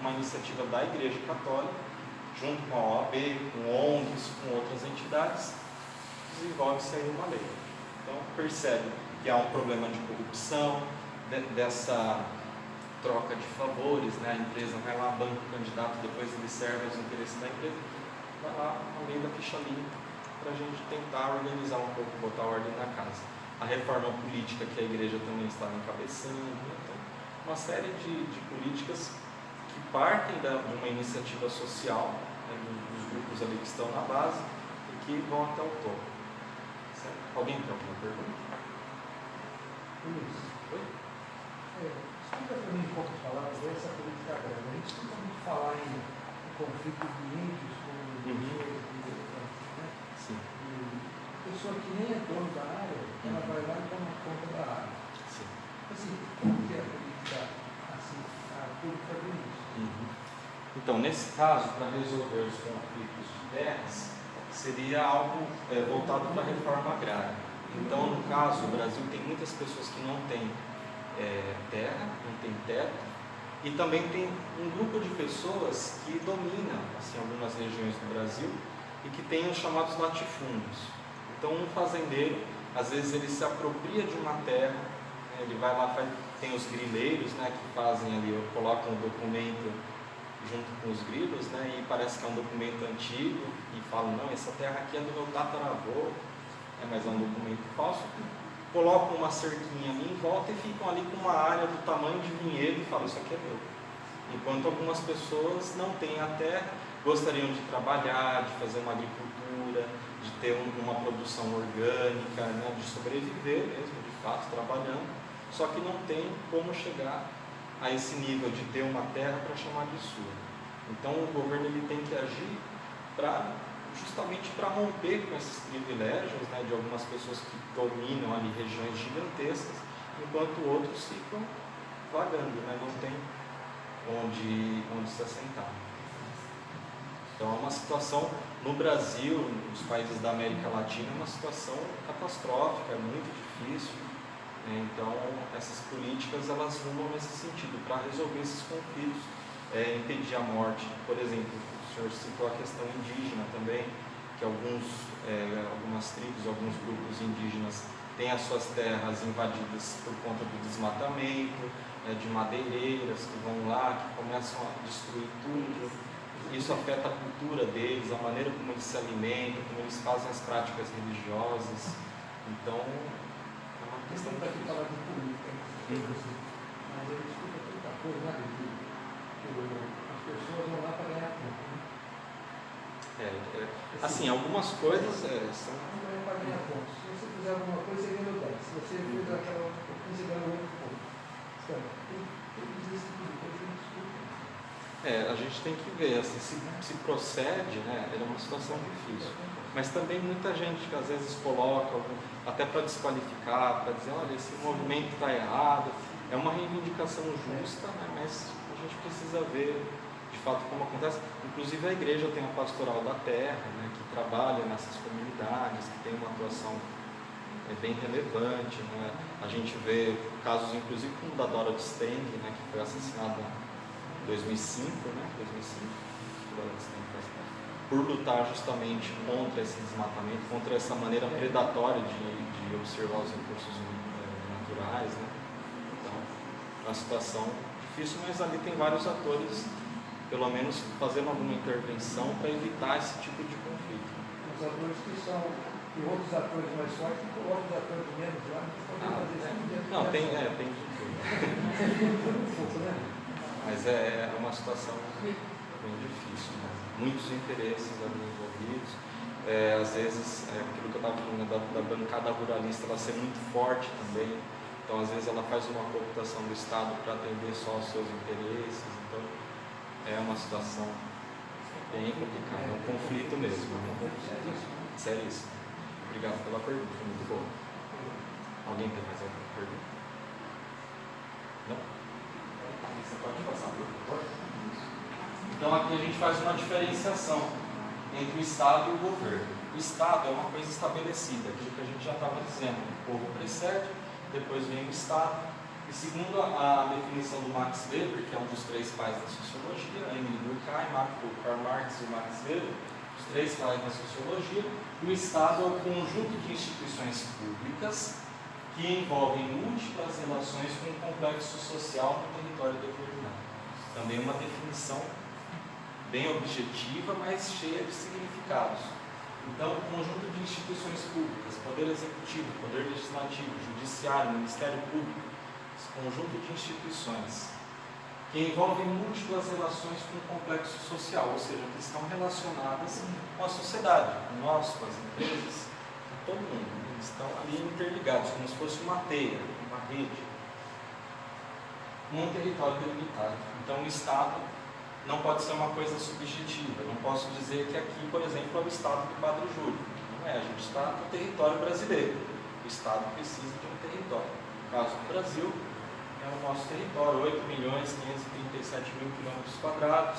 uma iniciativa da Igreja Católica, junto com a OAB, com ONGs, com outras entidades, desenvolve-se aí uma lei. Então percebe que há um problema de corrupção, dessa troca de favores, né? A empresa vai lá, banca o candidato, depois ele serve aos interesses da empresa, vai lá a lei da ficha limpa, para a gente tentar organizar um pouco, botar ordem na casa. A reforma política que a igreja também está encabeçando, então, uma série de políticas que partem de uma iniciativa social, né, dos grupos ali que estão na base e que vão até o topo. Certo? Alguém tem alguma pergunta? Luiz, Oi? explica para mim em poucas palavras essa política agrária. A gente escuta muito falar em conflito de índios com os engenheiros, né? Sim. E pessoa que nem é dono da área, ela vai lá e toma conta da área. Sim. Assim, como que é a política, assim, a pública do isso? Então, nesse caso, para resolver os conflitos de terras, seria algo voltado para a reforma agrária. Então, no caso, o Brasil tem muitas pessoas que não têm terra, não têm teto, e também tem um grupo de pessoas que dominam assim, algumas regiões do Brasil e que tem os chamados latifúndios. Então, um fazendeiro, às vezes ele se apropria de uma terra, né, ele vai lá, tem os grileiros, né, que fazem ali, colocam o documento junto com os grilos, né, e parece que é um documento antigo, e falam, não, essa terra aqui é do meu tataravô, mas é um documento falso. Colocam uma cerquinha ali em volta e ficam ali com uma área do tamanho de vinhedo e falam, isso aqui é meu. Enquanto algumas pessoas não têm a terra, gostariam de trabalhar, de fazer uma agricultura, de ter uma produção orgânica, né, de sobreviver mesmo, de fato, trabalhando, só que não tem como chegar a esse nível de ter uma terra para chamar de sua. Então o governo ele tem que agir justamente para romper com esses privilégios, né, de algumas pessoas que dominam ali regiões gigantescas, enquanto outros ficam vagando, né, não tem onde se assentar. Então é uma situação, no Brasil, nos países da América Latina, é uma situação catastrófica, é muito difícil. Então essas políticas elas rumam nesse sentido, para resolver esses conflitos, impedir a morte. Por exemplo, o senhor citou a questão indígena também, que algumas tribos, alguns grupos indígenas têm as suas terras invadidas por conta do desmatamento, de madeireiras que vão lá, que começam a destruir tudo. Isso afeta a cultura deles, a maneira como eles se alimentam, como eles fazem as práticas religiosas. Então, é uma questão para difícil. falar de política, mas ele escuta tanta coisa na Bíblia, que as pessoas vão lá para ganhar tempo. Assim, algumas coisas são... Não ganha para ganhar pontos. Se você fizer alguma coisa, você ganhou 10. Se você fizer aquela outra coisa, você ganhou 8 pontos. Então, tem que dizer esse tipo de coisa, a gente escuta. A gente tem que ver, assim, se procede, né, é uma situação difícil. Mas também muita gente que às vezes coloca, até para desqualificar, para dizer, olha, esse movimento está errado. É uma reivindicação justa, né, mas a gente precisa ver de fato como acontece. Inclusive a igreja tem a pastoral da terra, né, que trabalha nessas comunidades, que tem uma atuação bem relevante, né. A gente vê casos inclusive como o da Dora de Steng, né, que foi assassinada em 2005, né, por lutar justamente contra esse desmatamento, contra essa maneira predatória de observar os recursos naturais, né. Então, é uma situação difícil, mas ali tem vários atores, pelo menos fazendo alguma intervenção para evitar esse tipo de conflito. Os atores que são, e outros atores mais fortes, e outros atores menos lá, não podem fazer isso. Não, tem de tudo. Mas é uma situação bem difícil, né? Muitos interesses ali envolvidos. Às vezes, aquilo que eu estava falando da bancada ruralista, ela ser muito forte também. Então, às vezes, ela faz uma cooptação do Estado para atender só os seus interesses. Então, é uma situação bem complicada, é um conflito mesmo. Seríssimo. Obrigado pela pergunta, muito boa. Alguém tem mais alguma pergunta? Não? Você pode passar, por favor. Então, aqui a gente faz uma diferenciação entre o Estado e o governo. O Estado é uma coisa estabelecida, aquilo que a gente já estava dizendo. O povo precede, depois vem o Estado. E segundo a definição do Max Weber, que é um dos três pais da sociologia, Emile Durkheim, Karl Marx e Max Weber, os três pais da sociologia, o Estado é o conjunto de instituições públicas que envolvem múltiplas relações com um complexo social no território determinado. Também uma definição bem objetiva, mas cheia de significados. Então, o conjunto de instituições públicas, Poder Executivo, Poder Legislativo, Judiciário, Ministério Público, esse conjunto de instituições que envolvem múltiplas relações com o complexo social, ou seja, que estão relacionadas com a sociedade, com nós, com as empresas, com todo mundo. Eles estão ali interligados, como se fosse uma teia, uma rede, num território delimitado. Então, o Estado não pode ser uma coisa subjetiva. Eu não posso dizer que aqui, por exemplo, é o Estado do Padre Júlio. Não é, a gente está no território brasileiro. O Estado precisa de um território. No caso do Brasil, é o nosso território, 8.537.000 km²,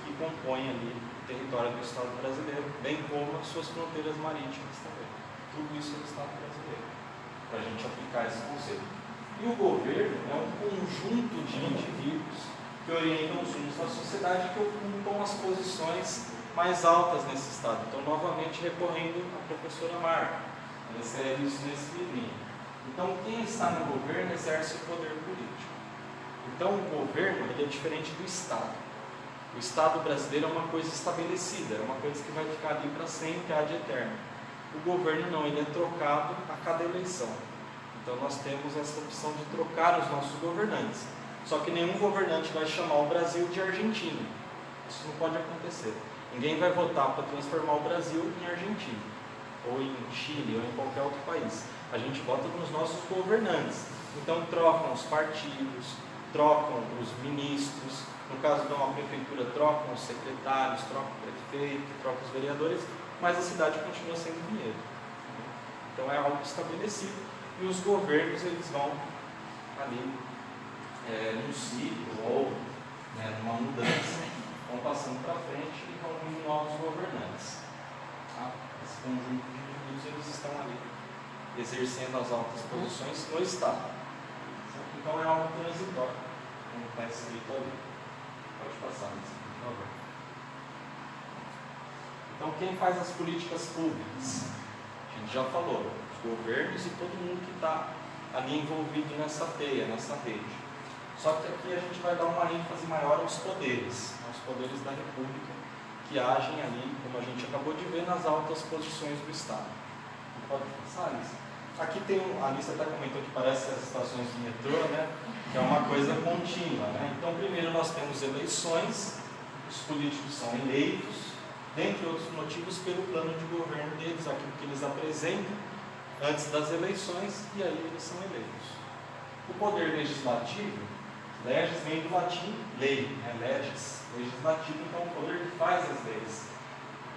que compõe ali o território do Estado brasileiro, bem como as suas fronteiras marítimas também. Tudo isso é o Estado brasileiro, para a gente aplicar esse conceito. E o governo é um conjunto de indivíduos que orientam os rumos da sociedade que ocupam as posições mais altas nesse Estado. Então, novamente, recorrendo à professora Marta, ela insere isso nesse livrinho. Então, quem está no governo exerce o poder político. Então, o governo ele é diferente do Estado. O Estado brasileiro é uma coisa estabelecida, é uma coisa que vai ficar ali para sempre, ad eterno. O governo não, ele é trocado a cada eleição. Então, nós temos essa opção de trocar os nossos governantes. Só que nenhum governante vai chamar o Brasil de Argentina. Isso não pode acontecer. Ninguém vai votar para transformar o Brasil em Argentina, ou em Chile, ou em qualquer outro país. A gente vota nos nossos governantes. Então trocam os partidos, trocam os ministros, no caso de uma prefeitura trocam os secretários, trocam o prefeito, trocam os vereadores, mas a cidade continua sendo Vinhedo. Então é algo estabelecido e os governos eles vão ali num ciclo ou numa mudança, vão passando para frente e vão vindo novos governantes. Tá? Esse conjunto de indivíduos eles estão ali exercendo as altas posições no Estado. Então é algo transitório, como está escrito ali. Pode passar, por favor. Então quem faz as políticas públicas? A gente já falou, os governos e todo mundo que está ali envolvido nessa teia, nessa rede. Só que aqui a gente vai dar uma ênfase maior aos poderes da República, que agem ali, como a gente acabou de ver, nas altas posições do Estado. Pode passar, Alice? Aqui tem a Alice até comentou que parece as estações de metrô, né? Que é uma coisa contínua, né? Então, primeiro nós temos eleições, os políticos são eleitos, dentre outros motivos, pelo plano de governo deles, aquilo que eles apresentam antes das eleições, e aí eles são eleitos. O poder legislativo, leges vem do latim lei, leges, legislativo, então o poder que faz as leis.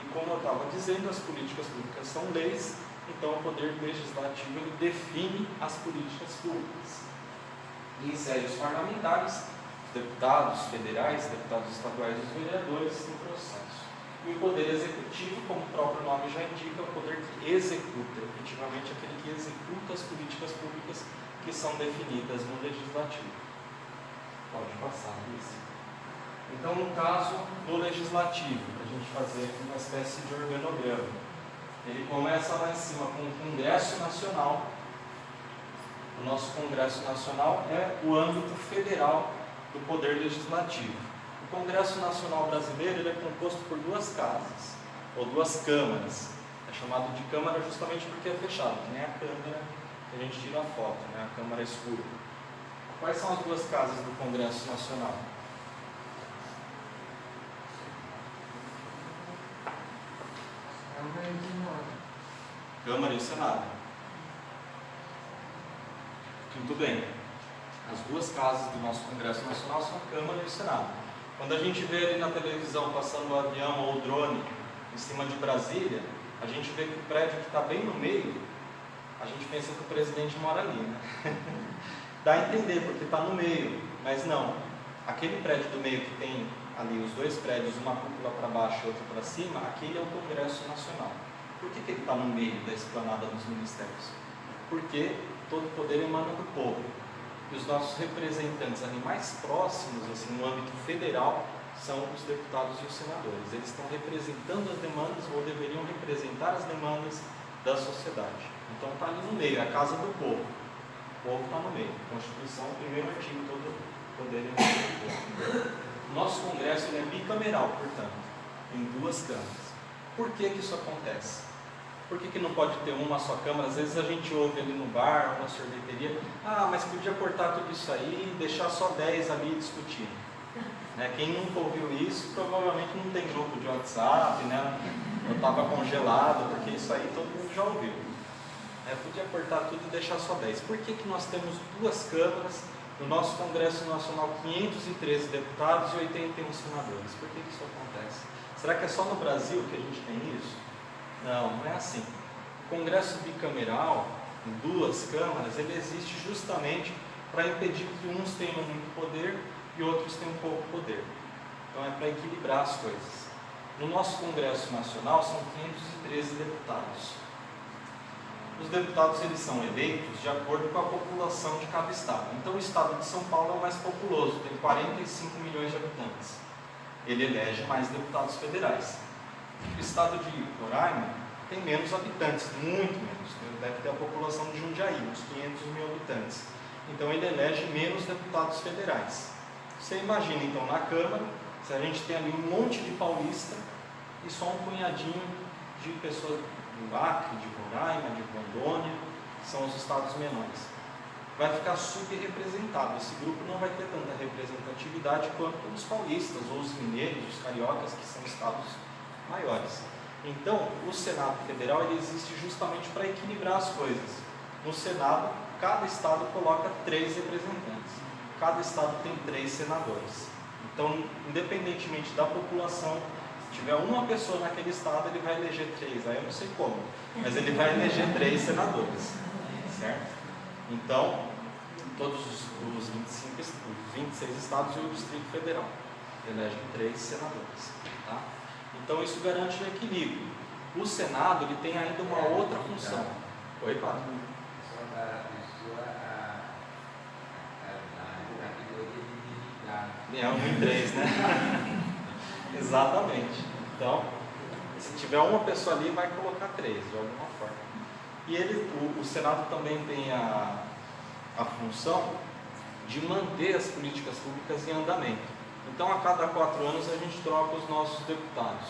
E como eu estava dizendo, as políticas públicas são leis, então o poder legislativo ele define as políticas públicas. E insere os parlamentares, deputados federais, deputados estaduais e os vereadores no processo. E o poder executivo, como o próprio nome já indica, é o poder que executa, efetivamente aquele que executa as políticas públicas que são definidas no legislativo. Pode passar, isso. Então, no caso do legislativo, para a gente fazer uma espécie de organograma, ele começa lá em cima com o Congresso Nacional. O nosso Congresso Nacional é o âmbito federal do poder legislativo. O Congresso Nacional brasileiro ele é composto por duas casas, ou duas câmaras. É chamado de câmara justamente porque é fechado, que nem a câmera que a gente tira a foto, né? A câmara escura. Quais são as duas casas do Congresso Nacional? Câmara e Senado. Muito bem. As duas casas do nosso Congresso Nacional são a Câmara e o Senado. Quando a gente vê ali na televisão passando o avião ou o drone em cima de Brasília, a gente vê que o prédio que está bem no meio, a gente pensa que o presidente mora ali, né? Dá a entender, porque está no meio, mas não. Aquele prédio do meio que tem ali os dois prédios, uma cúpula para baixo e outra para cima, aquele é o Congresso Nacional. Por que ele está no meio da esplanada dos ministérios? Porque todo poder emana do povo. E os nossos representantes ali mais próximos, assim, no âmbito federal, são os deputados e os senadores. Eles estão representando as demandas, ou deveriam representar as demandas da sociedade. Então está ali no meio, é a casa do povo. O povo está no meio. Constituição, primeiro artigo, todo poder emana do povo. Nosso Congresso ele é bicameral, portanto, em duas câmaras. Por que isso acontece? Por que não pode ter uma só câmara? Às vezes a gente ouve ali no bar ou na sorveteria, mas podia cortar tudo isso aí e deixar só 10 ali discutindo. Né? Quem nunca ouviu isso, provavelmente não tem grupo de WhatsApp, né? Eu estava congelado, porque isso aí todo mundo já ouviu. Podia cortar tudo e deixar só 10. Por que nós temos duas câmaras? No nosso Congresso Nacional, 513 deputados e 81 senadores. Por que isso acontece? Será que é só no Brasil que a gente tem isso? Não, não é assim. O Congresso bicameral, em 2 câmaras, ele existe justamente para impedir que uns tenham muito poder e outros tenham pouco poder. Então é para equilibrar as coisas. No nosso Congresso Nacional são 513 deputados. Os deputados eles são eleitos de acordo com a população de cada estado. Então o estado de São Paulo é o mais populoso, tem 45 milhões de habitantes. Ele elege mais deputados federais. O estado de Roraima tem menos habitantes, muito menos. Deve ter a população de Jundiaí, uns 500 mil habitantes. Então ele elege menos deputados federais. Você imagina então na Câmara, se a gente tem ali um monte de paulista e só um punhadinho de pessoas do Acre, de Roraima, de Rondônia, que são os estados menores. Vai ficar super representado. Esse grupo não vai ter tanta representatividade quanto os paulistas, ou os mineiros, os cariocas, que são estados maiores. Então, o Senado Federal ele existe justamente para equilibrar as coisas. No Senado, cada estado coloca 3 representantes. Cada estado tem 3 senadores. Então, independentemente da população, se tiver uma pessoa naquele estado, ele vai eleger 3. Aí eu não sei como, mas ele vai eleger 3 senadores. Certo? Então, todos os 26 estados e o Distrito Federal elegem 3 senadores. Tá? Então, isso garante o equilíbrio. O Senado ele tem ainda uma outra função. Oi, Padre? Só dar a pessoa a categoria de deputado. É 1 em 3, né? Exatamente. Então, se tiver uma pessoa ali, vai colocar 3, de alguma forma. E o Senado também tem a função de manter as políticas públicas em andamento. Então, a cada 4 anos, a gente troca os nossos deputados.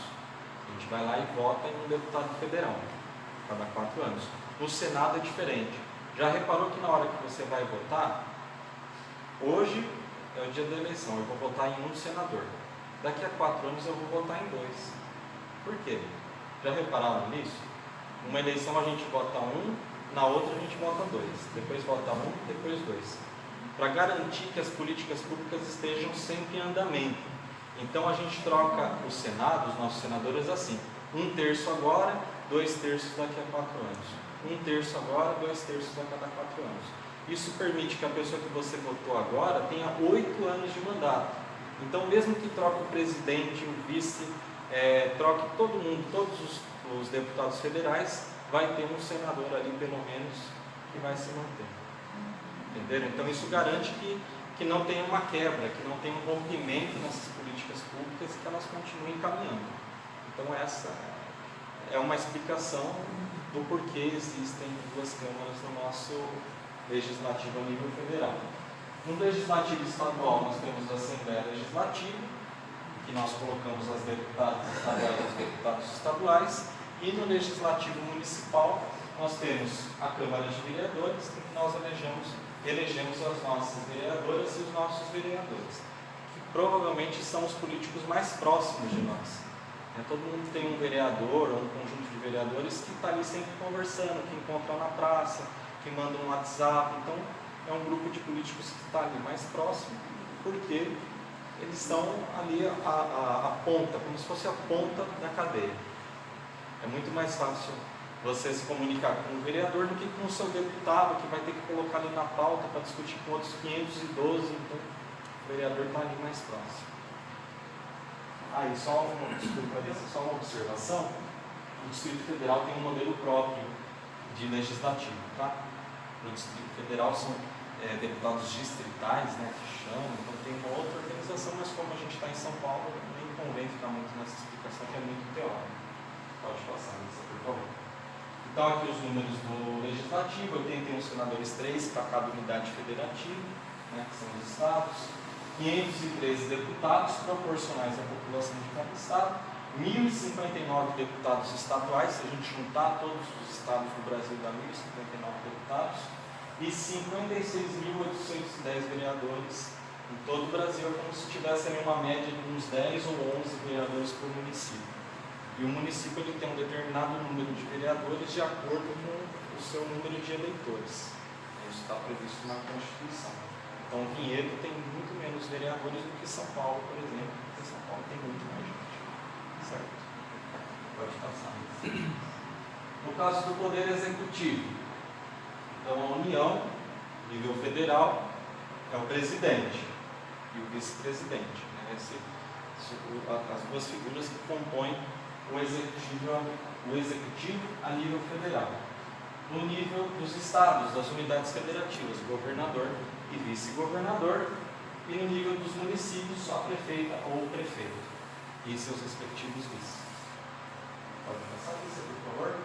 A gente vai lá e vota em um deputado federal, a cada 4 anos. No Senado é diferente. Já reparou que na hora que você vai votar, hoje é o dia da eleição, eu vou votar em um senador. Daqui a 4 anos eu vou votar em 2. Por quê? Já repararam nisso? Uma eleição a gente vota 1, na outra a gente vota 2. Depois vota 1, depois 2. Para garantir que as políticas públicas estejam sempre em andamento. Então a gente troca o Senado, os nossos senadores, assim: 1/3 agora, 2/3 daqui a 4 anos. 1/3 agora, 2/3 a cada 4 anos. Isso permite que a pessoa que você votou agora tenha 8 anos de mandato. Então, mesmo que troque o presidente, o vice, troque todo mundo, todos os deputados federais, vai ter um senador ali, pelo menos, que vai se manter. Entenderam? Então, isso garante que não tenha uma quebra, que não tenha um rompimento nessas políticas públicas e que elas continuem caminhando. Então, essa é uma explicação do porquê existem 2 câmaras no nosso legislativo a nível federal. No legislativo estadual, nós temos a Assembleia Legislativa, que nós colocamos as deputadas estaduais e os deputados estaduais, e no legislativo municipal, nós temos a Câmara de Vereadores, em que nós elegemos as nossas vereadoras e os nossos vereadores, que provavelmente são os políticos mais próximos de nós. Todo mundo tem um vereador ou um conjunto de vereadores que está ali sempre conversando, que encontra na praça, que manda um WhatsApp. Então, é um grupo de políticos que está ali mais próximo, porque eles são ali a ponta, como se fosse a ponta da cadeia. É muito mais fácil você se comunicar com o vereador do que com o seu deputado, que vai ter que colocar ali na pauta para discutir com outros 512, então o vereador está ali mais próximo. Aí, só uma observação: o Distrito Federal tem um modelo próprio de legislativo, tá? No Distrito Federal são deputados distritais, né, que chamam, então tem uma outra organização, mas como a gente está em São Paulo, nem convém ficar muito nessa explicação, que é muito teórica. Pode passar, por favor. Então, aqui os números do Legislativo: 81 senadores, 3 para cada unidade federativa, né, que são os estados, 513 deputados proporcionais à população de cada estado, 1.059 deputados estaduais, se a gente juntar todos os estados do Brasil, dá 1.059 deputados, e 56.810 vereadores em todo o Brasil. É como se tivesse ali uma média de uns 10 ou 11 vereadores por município. E o município ele tem um determinado número de vereadores de acordo com o seu número de eleitores. Isso está previsto na Constituição. Então, Vinhedo tem muito menos vereadores do que São Paulo, por exemplo, porque São Paulo tem muito mais gente. Certo? Pode passar. No caso do Poder Executivo, então a União, nível federal, é o presidente e o vice-presidente. Né? As duas figuras que compõem o executivo a nível federal. No nível dos estados, das unidades federativas, governador e vice-governador, e no nível dos municípios, só prefeita ou prefeito e seus respectivos vices. Pode passar isso aqui, por favor?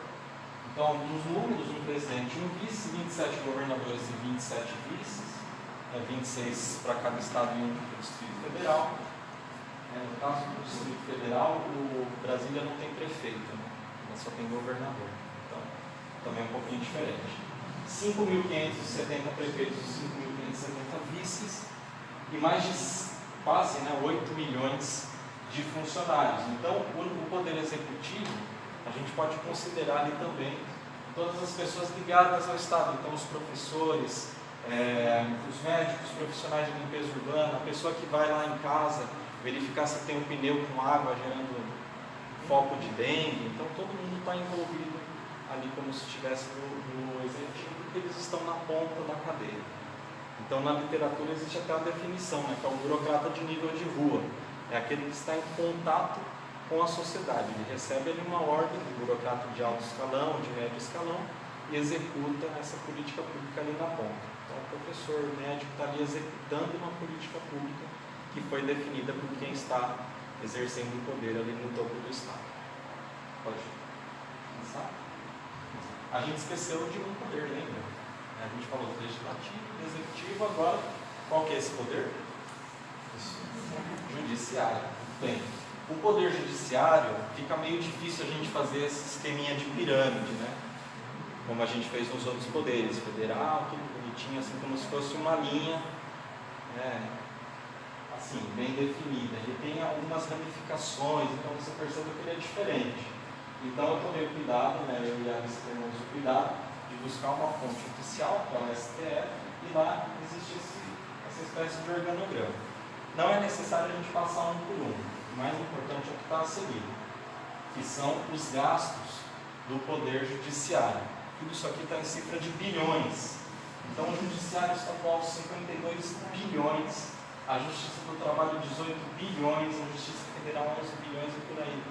Então, dos números, um presidente e um vice, 27 governadores e 27 vices, 26 para cada estado e um para o Distrito Federal. No caso do Distrito Federal, o Brasília não tem prefeito, né? Só tem governador. Então, também é um pouquinho diferente. 5.570 prefeitos e 5.570 vices, e mais de quase 8 milhões de funcionários. Então, o Poder Executivo, a gente pode considerar ali também todas as pessoas ligadas ao Estado. Então, os professores, os médicos, profissionais de limpeza urbana, a pessoa que vai lá em casa verificar se tem um pneu com água gerando foco de dengue. Então, todo mundo está envolvido ali como se estivesse no executivo, porque eles estão na ponta da cadeia. Então, na literatura existe até uma definição, que é o burocrata de nível de rua. É aquele que está em contato com a sociedade. Ele recebe ali uma ordem, o burocrata de alto escalão, de médio escalão, e executa essa política pública ali na ponta. Então, o professor, o médico está ali executando uma política pública que foi definida por quem está exercendo o poder ali no topo do Estado. Pode começar? A gente esqueceu de um poder, lembra? A gente falou do legislativo, do executivo, agora qual que é esse poder? Judiciário. Bem, o poder judiciário fica meio difícil a gente fazer esse esqueminha de pirâmide, né? Como a gente fez nos outros poderes, federal, que bonitinho, assim como se fosse uma linha, assim, bem definida. Ele tem algumas ramificações, então você percebe que ele é diferente. Então eu tomei o cuidado, eu e a Alice tomamos o cuidado de buscar uma fonte oficial, que é o STF, e lá existe essa espécie de organograma. Não é necessário a gente passar um por um. O mais importante é o que está a seguir, que são os gastos do Poder Judiciário. Tudo isso aqui está em cifra de bilhões. Então, o Judiciário Estadual, 52 bilhões, a Justiça do Trabalho, 18 bilhões, a Justiça Federal, 11 bilhões e por aí.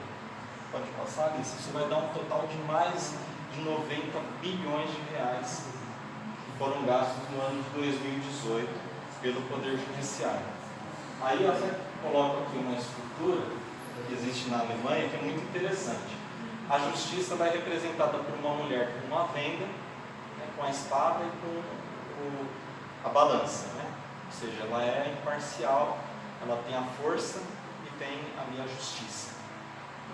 Pode passar, Alice? Isso vai dar um total de mais de 90 bilhões de reais que foram gastos no ano de 2018 pelo Poder Judiciário. Aí eu até coloco aqui uma estrutura que existe na Alemanha que é muito interessante. A justiça vai representada por uma mulher com uma venda, com a espada e com a balança. Ou seja, ela é imparcial, ela tem a força e tem ali a justiça.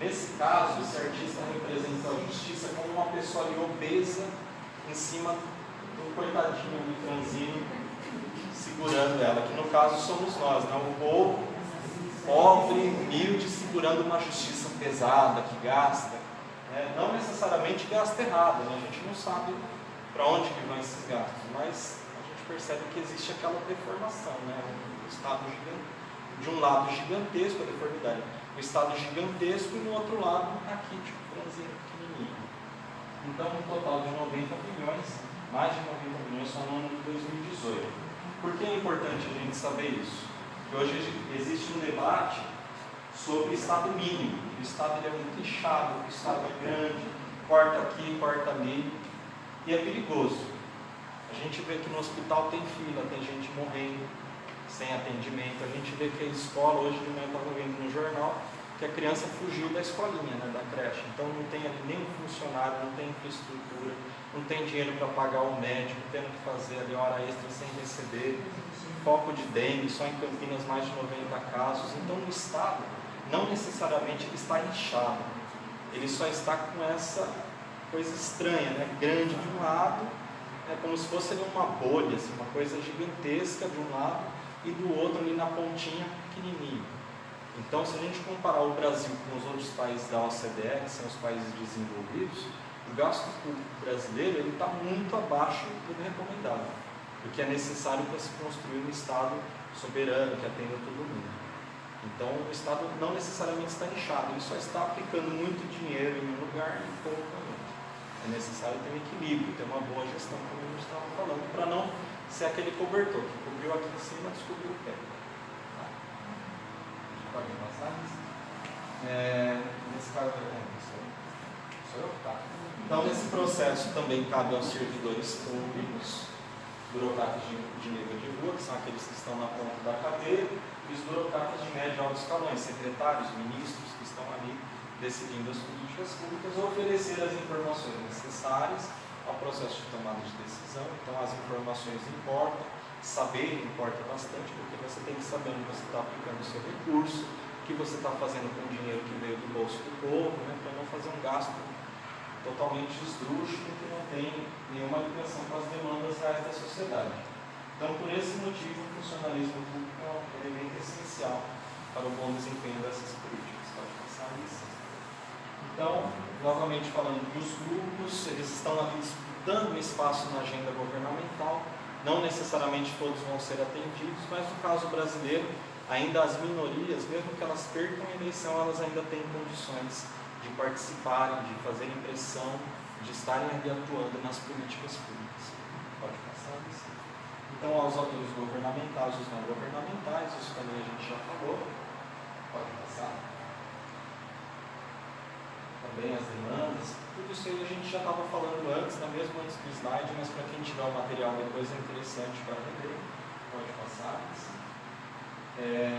Nesse caso, esse artista representa a justiça como uma pessoa ali obesa em cima do coitadinho ali franzino, segurando ela, que no caso somos nós, o povo pobre, humilde, segurando uma justiça pesada, que gasta, não necessariamente gasta errado, a gente não sabe para onde que vão esses gastos, mas a gente percebe que existe aquela deformação, o Estado de um lado gigantesco, a deformidade, o Estado gigantesco e no outro lado aqui, tipo, franzino, pequenininho. Então, um total de 90 bilhões, mais de 90 bilhões só no ano de 2018. Por que é importante a gente saber isso? Porque hoje existe um debate sobre Estado mínimo. O Estado ele é muito inchado, o Estado é grande, corta aqui, corta ali, e é perigoso. A gente vê que no hospital tem fila, tem gente morrendo sem atendimento. A gente vê que a escola, hoje de manhã eu estava vendo no jornal, que a criança fugiu da escolinha, da creche. Então não tem ali nenhum funcionário, não tem infraestrutura, não tem dinheiro para pagar o médico, tendo que fazer ali hora extra sem receber, foco de dengue, só em Campinas mais de 90 casos. Então o Estado não necessariamente ele está inchado, ele só está com essa coisa estranha, grande de um lado, como se fosse ali uma bolha, assim, uma coisa gigantesca de um lado, e do outro ali na pontinha pequenininho. Então, se a gente comparar o Brasil com os outros países da OCDE, que são os países desenvolvidos, o gasto público brasileiro está muito abaixo do recomendado, porque é necessário para se construir um Estado soberano que atenda todo mundo. Então, o Estado não necessariamente está inchado, ele só está aplicando muito dinheiro em um lugar e pouco no outro. É necessário ter um equilíbrio, ter uma boa gestão, como a gente estava falando, para não ser aquele cobertor que cobriu aqui em cima, descobriu o pé. Tá? Pode passar isso? Nesse caso, sou eu? Tá. Então, nesse processo também cabe aos servidores públicos, burocratas de nível de rua, que são aqueles que estão na ponta da cadeia, e os burocratas de médio e alto escalões, secretários, ministros, que estão ali decidindo as políticas públicas, oferecer as informações necessárias ao processo de tomada de decisão. Então, as informações importam, saber importa bastante, porque você tem que saber onde você está aplicando o seu recurso, o que você está fazendo com o dinheiro que veio do bolso do povo, né, para não fazer um gasto totalmente esdrúxulo, que não tem nenhuma ligação com as demandas reais da sociedade. Então, por esse motivo, o funcionalismo público é um elemento essencial para o bom desempenho dessas políticas. Pode passar isso. Então, novamente falando dos grupos, eles estão ali disputando um espaço na agenda governamental, não necessariamente todos vão ser atendidos, mas no caso brasileiro, ainda as minorias, mesmo que elas percam a eleição, elas ainda têm condições de participarem, de fazerem pressão, de estarem ali atuando nas políticas públicas. Pode passar isso. Então, aos atores governamentais, os não governamentais, isso também a gente já falou. Pode passar. Também as demandas, tudo isso aí a gente já estava falando antes, mesmo antes do slide, mas para quem tiver o material depois é interessante para rever. Pode passar isso.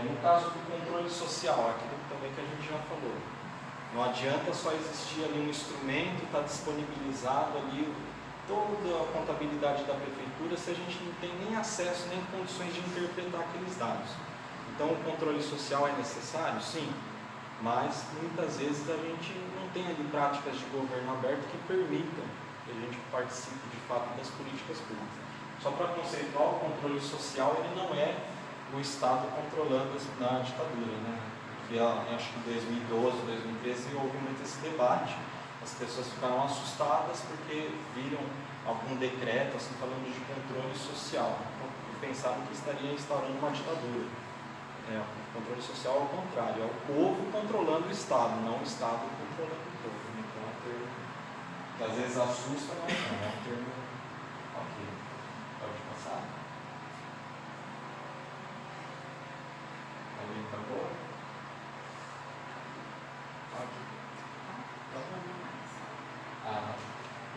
No caso do controle social, aquilo também que a gente já falou. Não adianta só existir ali um instrumento, está disponibilizado ali toda a contabilidade da prefeitura, se a gente não tem nem acesso, nem condições de interpretar aqueles dados. Então, o controle social é necessário? Sim, mas muitas vezes a gente não tem ali práticas de governo aberto que permitam que a gente participe de fato das políticas públicas. Só para conceituar, o controle social ele não é o Estado controlando na ditadura, né? Que acho que em 2012, 2013 houve muito esse debate. As pessoas ficaram assustadas porque viram algum decreto assim, falando de controle social e pensaram que estaria instaurando uma ditadura. O controle social é o contrário, é o povo controlando o Estado, não o Estado controlando o povo. Então é um termo que às vezes assusta, mas não, é um termo ok. Pode passar? Alguém está boa?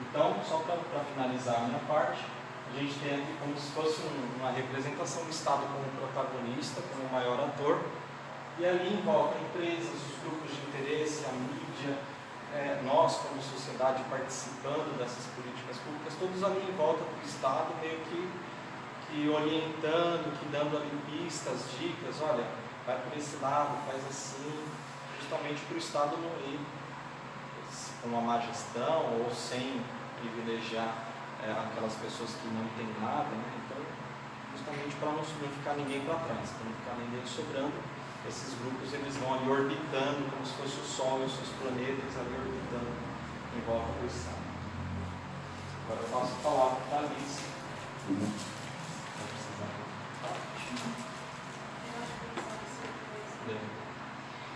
Então, só para finalizar a minha parte, a gente tem aqui como se fosse uma representação do Estado como protagonista, como maior ator, e ali envolve empresas, os grupos de interesse, a mídia, nós como sociedade participando dessas políticas públicas, todos ali em volta do Estado, meio que orientando, que dando ali pistas, dicas, olha, vai por esse lado, faz assim, justamente para o Estado não ir com uma má gestão ou sem privilegiar aquelas pessoas que não têm nada, né? Então, justamente para não ficar ninguém para trás, para não ficar ninguém sobrando, esses grupos eles vão ali orbitando como se fosse o Sol e os seus planetas ali orbitando em volta do Estado. Agora eu passo a palavra para a Alice.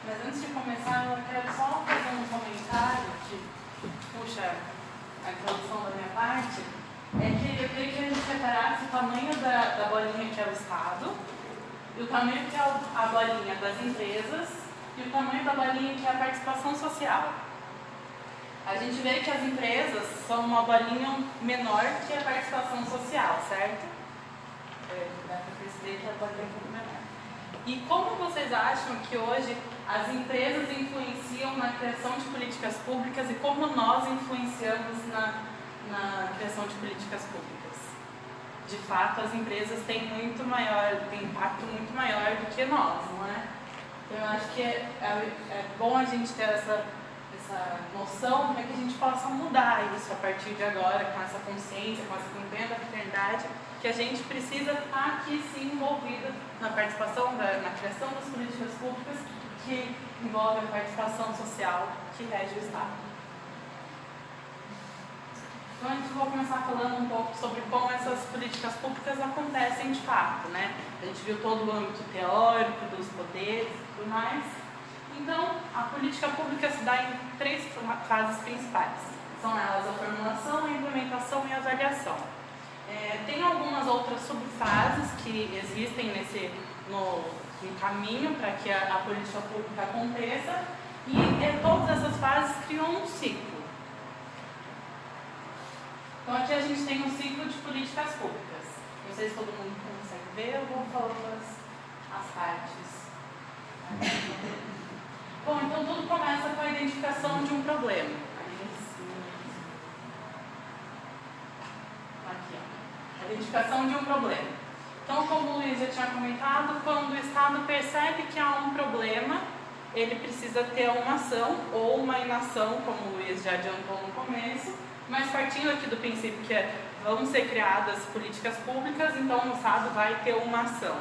Mas antes de começar, eu quero só fazer um comentário que puxa a introdução da minha parte. É que eu queria que a gente separasse o tamanho da bolinha que é o Estado, e o tamanho que é a bolinha das empresas, e o tamanho da bolinha que é a participação social. A gente vê que as empresas são uma bolinha menor que a participação social, certo? Dá para perceber que a bolinha é um pouco menor. E como vocês acham que hoje as empresas influenciam na criação de políticas públicas e como nós influenciamos na criação de políticas públicas? De fato, as empresas têm impacto muito maior do que nós, não é? Então, eu acho que é bom a gente ter essa noção para que a gente possa mudar isso a partir de agora, com essa consciência, com essa campanha da fraternidade, que a gente precisa estar aqui sim envolvida na participação, na criação das políticas públicas que envolve a participação social que rege o Estado. Então a gente vai começar falando um pouco sobre como essas políticas públicas acontecem de fato, né? A gente viu todo o âmbito teórico dos poderes e tudo mais. Então, a política pública se dá em 3 fases principais. São elas a formulação, a implementação e a avaliação. Tem algumas outras subfases que existem no caminho para que a política pública aconteça, e todas essas fases criam um ciclo. Então aqui a gente tem um ciclo de políticas públicas. Não sei se todo mundo consegue ver, eu vou falando as partes. Bom, então tudo começa com a identificação de um problema. Aqui, ó. A identificação de um problema. Então, como o Luiz já tinha comentado, quando o Estado percebe que há um problema, ele precisa ter uma ação ou uma inação, como o Luiz já adiantou no começo, mas partindo aqui do princípio que vão ser criadas políticas públicas, então o Estado vai ter uma ação.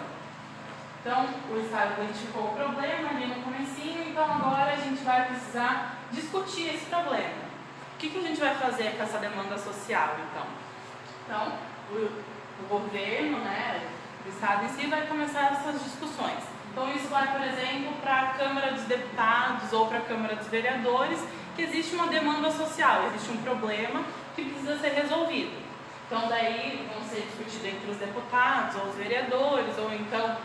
Então, o Estado identificou o problema ali no comecinho, então agora a gente vai precisar discutir esse problema. O que a gente vai fazer com essa demanda social, então? Então, o governo, né, o Estado em si, vai começar essas discussões. Então, isso vai, por exemplo, para a Câmara dos Deputados ou para a Câmara dos Vereadores, que existe uma demanda social, existe um problema que precisa ser resolvido. Então, daí vão ser discutidos entre os deputados ou os vereadores, ou então,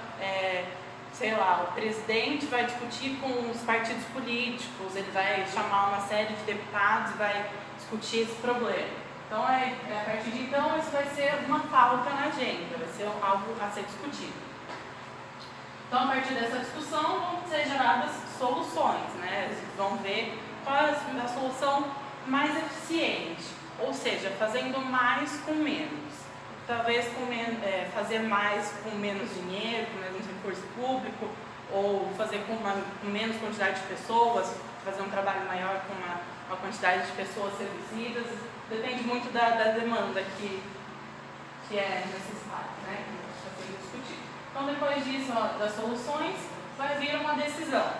sei lá, o presidente vai discutir com os partidos políticos, ele vai chamar uma série de deputados e vai discutir esse problema. Então, a partir de então, isso vai ser uma pauta na agenda, vai ser algo a ser discutido. Então, a partir dessa discussão, vão ser geradas soluções, né? Vocês vão ver qual é a solução mais eficiente, ou seja, fazendo mais com menos. Talvez fazer mais com menos dinheiro, com menos recurso público, ou fazer com menos quantidade de pessoas, fazer um trabalho maior com uma quantidade de pessoas reduzidas. Depende muito da demanda que é necessária, né? Que está sendo discutido. Então, depois disso, das soluções, vai vir uma decisão.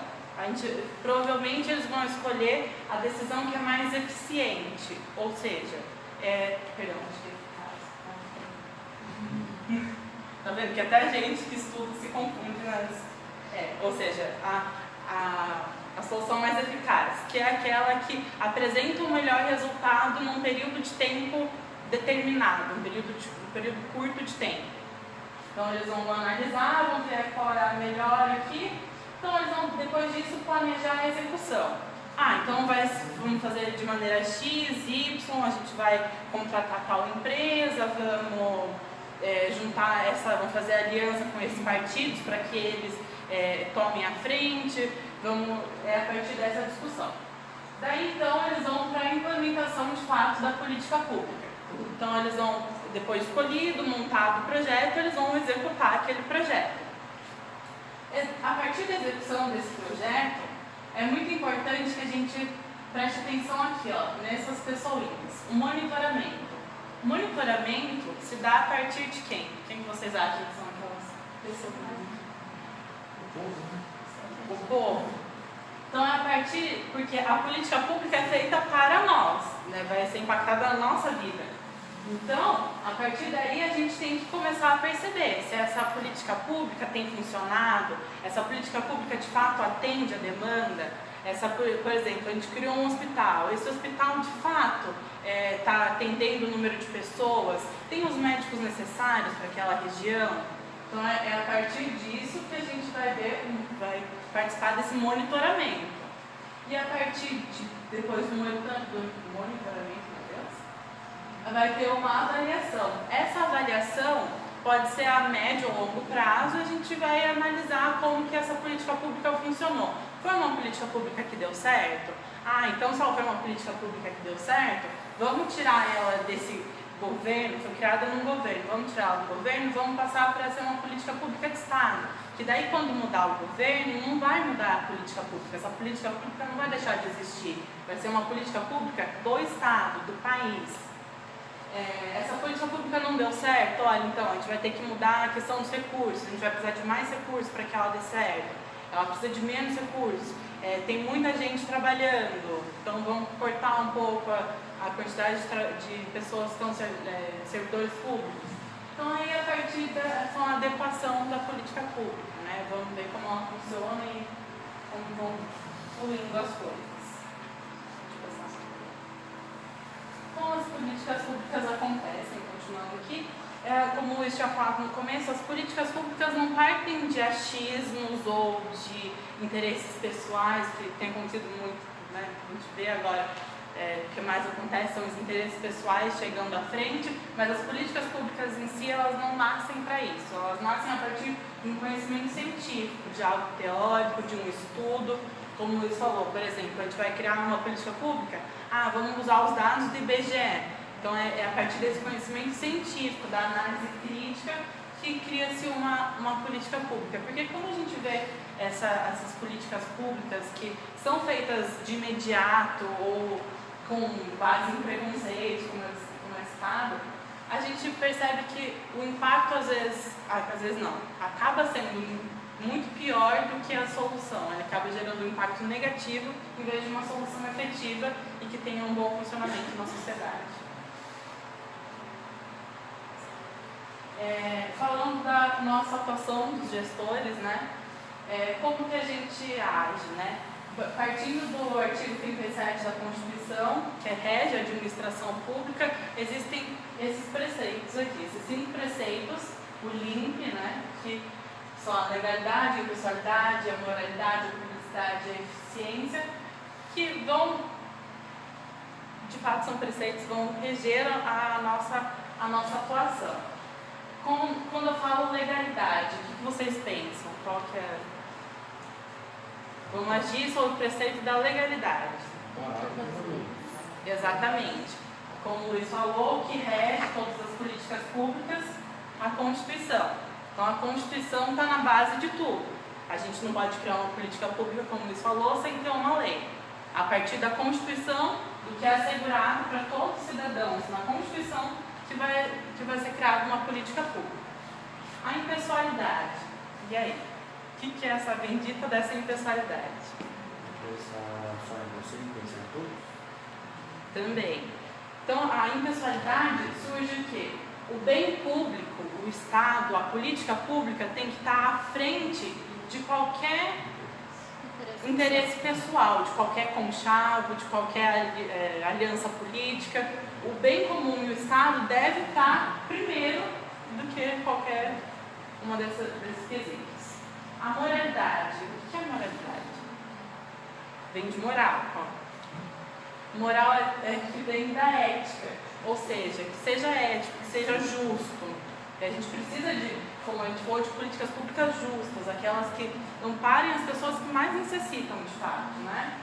Provavelmente eles vão escolher a decisão que é mais eficiente, ou seja, perdão, acho que é eficaz. Tá vendo? Que até a gente que estuda se confunde ou seja, a solução mais eficaz, que é aquela que apresenta o melhor resultado num período de tempo determinado, um período curto de tempo. Então, eles vão analisar, vão ver qual é a melhor aqui. Então, eles vão, depois disso, planejar a execução. Então vamos fazer de maneira X, Y, a gente vai contratar tal empresa, vamos vamos fazer aliança com esses partidos para que eles tomem a frente, a partir dessa discussão. Daí, então, eles vão para a implementação, de fato, da política pública. Então, eles vão, depois escolhido, montado o projeto, eles vão executar aquele projeto. A partir da execução desse projeto, é muito importante que a gente preste atenção aqui, nessas pessoinhas. O monitoramento. O monitoramento se dá a partir de quem? Quem vocês acham que são aquelas pessoas? O povo. Então, porque a política pública é feita para nós, né? Vai ser impactada na nossa vida. Então, a partir daí, a gente tem que começar a perceber se essa política pública tem funcionado, essa política pública de fato atende a demanda. Por exemplo, a gente criou um hospital, esse hospital de fato está atendendo o número de pessoas, tem os médicos necessários para aquela região. Então, é a partir disso que a gente vai participar desse monitoramento. E a partir depois do monitoramento, vai ter uma avaliação. Essa avaliação pode ser a médio ou longo prazo, a gente vai analisar como que essa política pública funcionou. Foi uma política pública que deu certo? Então se ela foi uma política pública que deu certo, vamos tirar ela desse governo, foi criada num governo, vamos tirar ela do governo, vamos passar para ser uma política pública de Estado. Que daí, quando mudar o governo, não vai mudar a política pública, essa política pública não vai deixar de existir, vai ser uma política pública do Estado, do país. Essa política pública não deu certo, então a gente vai ter que mudar a questão dos recursos, a gente vai precisar de mais recursos para que ela dê certo, ela precisa de menos recursos, tem muita gente trabalhando, então vamos cortar um pouco a quantidade de pessoas que estão servidores públicos. Então aí a partir dessa adequação da política pública, né? Vamos ver como ela funciona e como vão fluindo as coisas. Como as políticas públicas acontecem, continuando aqui, como o Luiz tinha falado no começo, as políticas públicas não partem de achismos ou de interesses pessoais, que tem acontecido muito, né? A gente vê agora o que mais acontece são os interesses pessoais chegando à frente, mas as políticas públicas em si, elas não nascem para isso, elas nascem a partir de um conhecimento científico, de algo teórico, de um estudo, como o Luiz falou, por exemplo, a gente vai criar uma política pública, vamos usar os dados do IBGE, então é a partir desse conhecimento científico, da análise crítica, que cria-se uma política pública, porque quando a gente vê essas políticas públicas que são feitas de imediato ou com base em preconceitos, como é citado, a gente percebe que o impacto às vezes não, acaba sendo muito pior do que a solução, ele acaba gerando um impacto negativo em vez de uma solução efetiva e que tenha um bom funcionamento na sociedade. Falando da nossa atuação dos gestores, né? Como que a gente age, né? Partindo do artigo 37 da Constituição, que rege a administração pública, existem esses preceitos aqui, esses 5 preceitos, o LIMP, né, que são a legalidade, a impessoalidade, a moralidade, a publicidade e a eficiência, que vão, de fato são preceitos, vão reger a nossa atuação. Quando eu falo legalidade, o que vocês pensam? Qual que é? Vamos agir sob o preceito da legalidade. Exatamente. Como o Luiz falou, que rege todas as políticas públicas, a Constituição. Então a Constituição está na base de tudo. A gente não pode criar uma política pública, como o Luiz falou, sem ter uma lei. A partir da Constituição, do que é assegurado para todos os cidadãos na Constituição, que vai ser criada uma política pública. A impessoalidade. E aí? O que é essa bendita dessa impessoalidade? Pensar só em você e pensar em todos? Também. Então, a impessoalidade surge o quê? O bem público, o Estado, a política pública tem que estar à frente de qualquer interesse pessoal, de qualquer conchavo, de qualquer aliança política. O bem comum e o Estado deve estar primeiro do que qualquer uma desses quesitos. A moralidade. O que é moralidade? Vem de moral. Moral que vem da ética, ou seja, que seja ético, que seja justo. E a gente precisa de, como a gente falou, de políticas públicas justas, aquelas que amparem as pessoas que mais necessitam, de fato, né?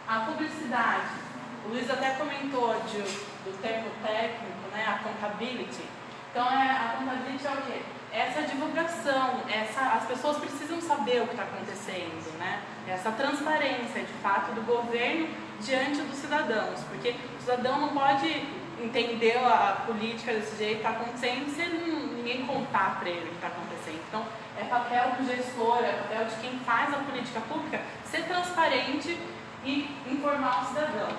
A publicidade. O Luiz até comentou do termo técnico, né? A accountability. Então, a accountability é o quê? Essa divulgação, as pessoas precisam saber o que está acontecendo, né? Essa transparência, de fato, do governo diante dos cidadãos, porque o cidadão não pode entender a política desse jeito que está acontecendo se ninguém contar para ele o que está acontecendo. Então, é papel do gestor, é papel de quem faz a política pública ser transparente e informar o cidadão.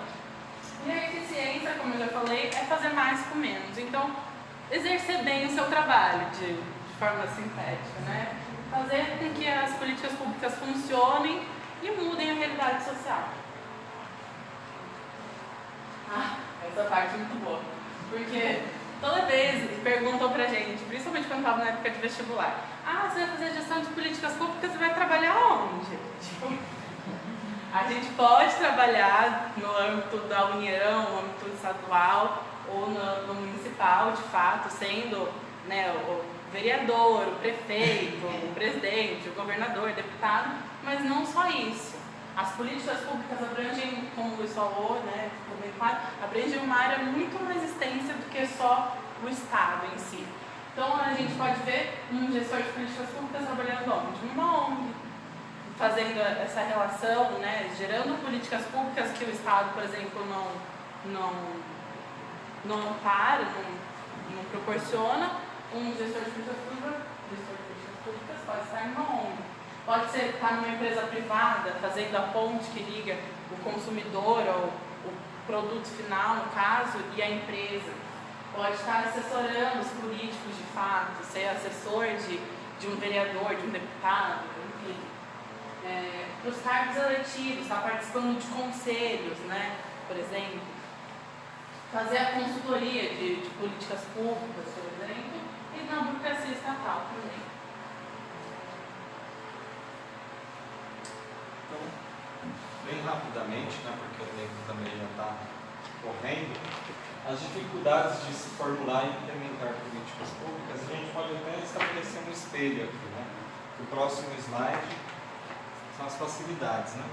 E a eficiência, como eu já falei, é fazer mais com menos. Então, exercer bem o seu trabalho de forma sintética, né? Fazer com que as políticas públicas funcionem e mudem a realidade social. Essa parte é muito boa, porque toda vez perguntam pra gente, principalmente quando estava na época de vestibular, você vai fazer gestão de políticas públicas e vai trabalhar onde? A gente pode trabalhar no âmbito da União, no âmbito estadual ou no municipal, de fato, sendo, né, o vereador, o prefeito, o presidente, o governador, o deputado, mas não só isso. As políticas públicas abrangem, como o Luiz falou, né, abrangem uma área muito mais extensa do que só o Estado em si. Então, a gente pode ver um gestor de políticas públicas trabalhando onde? Numa ONG, fazendo essa relação, né, gerando políticas públicas que o Estado, por exemplo, não ampara, não proporciona. Um gestor de políticas públicas pode estar em uma ONG. Pode ser estar numa empresa privada, fazendo a ponte que liga o consumidor ou o produto final, no caso, e a empresa. Pode estar assessorando os políticos de fato, ser assessor de um vereador, de um deputado, enfim. Para os cargos eletivos, estar participando de conselhos, né, por exemplo. fazer a consultoria de políticas públicas, por exemplo, e na burocracia estatal também. Então, bem rapidamente, né, porque o tempo também já está correndo, as dificuldades de se formular e implementar políticas públicas, a gente pode até estabelecer um espelho aqui, né? O próximo slide são as facilidades, né?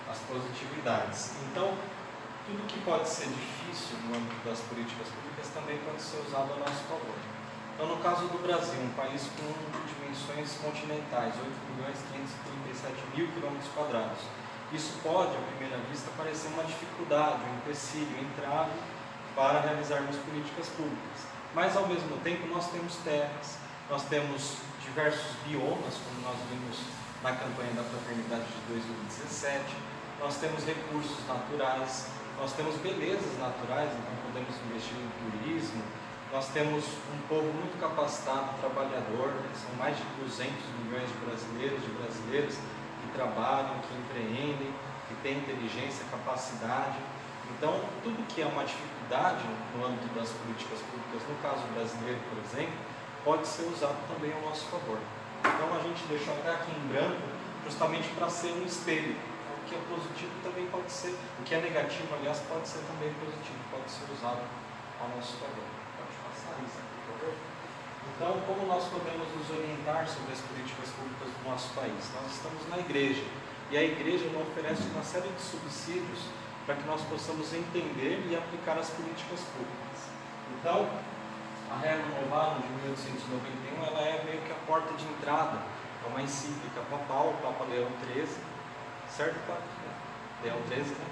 As positividades. Então, tudo que pode ser difícil no âmbito das políticas públicas também pode ser usado a nosso favor. Então, no caso do Brasil, um país com dimensões continentais, 8.537.000 km², isso pode, à primeira vista, parecer uma dificuldade, um empecilho, um entrave para realizarmos políticas públicas. Mas, ao mesmo tempo, nós temos terras, nós temos diversos biomas, como nós vimos na campanha da Fraternidade de 2017, nós temos recursos naturais, nós temos belezas naturais, então podemos investir em turismo, nós temos um povo muito capacitado, trabalhador, são mais de 200 milhões de brasileiros que trabalham, que empreendem, que têm inteligência, capacidade. Então, tudo que é uma dificuldade no âmbito das políticas públicas, no caso brasileiro, por exemplo, pode ser usado também ao nosso favor. Então, a gente deixou até aqui em branco, justamente para ser um espelho. O que é positivo também pode ser, o que é negativo, aliás, pode ser também positivo, pode ser usado ao nosso favor. Pode passar isso aqui, por favor. Então, como nós podemos nos orientar sobre as políticas públicas do nosso país? Nós estamos na igreja, e a igreja nos oferece uma série de subsídios para que nós possamos entender e aplicar as políticas públicas. Então, a Rerum Novarum de 1891, ela é meio que a porta de entrada, é uma encíclica papal, o Papa Leão XIII, certo, Papa? Leão XIII, né?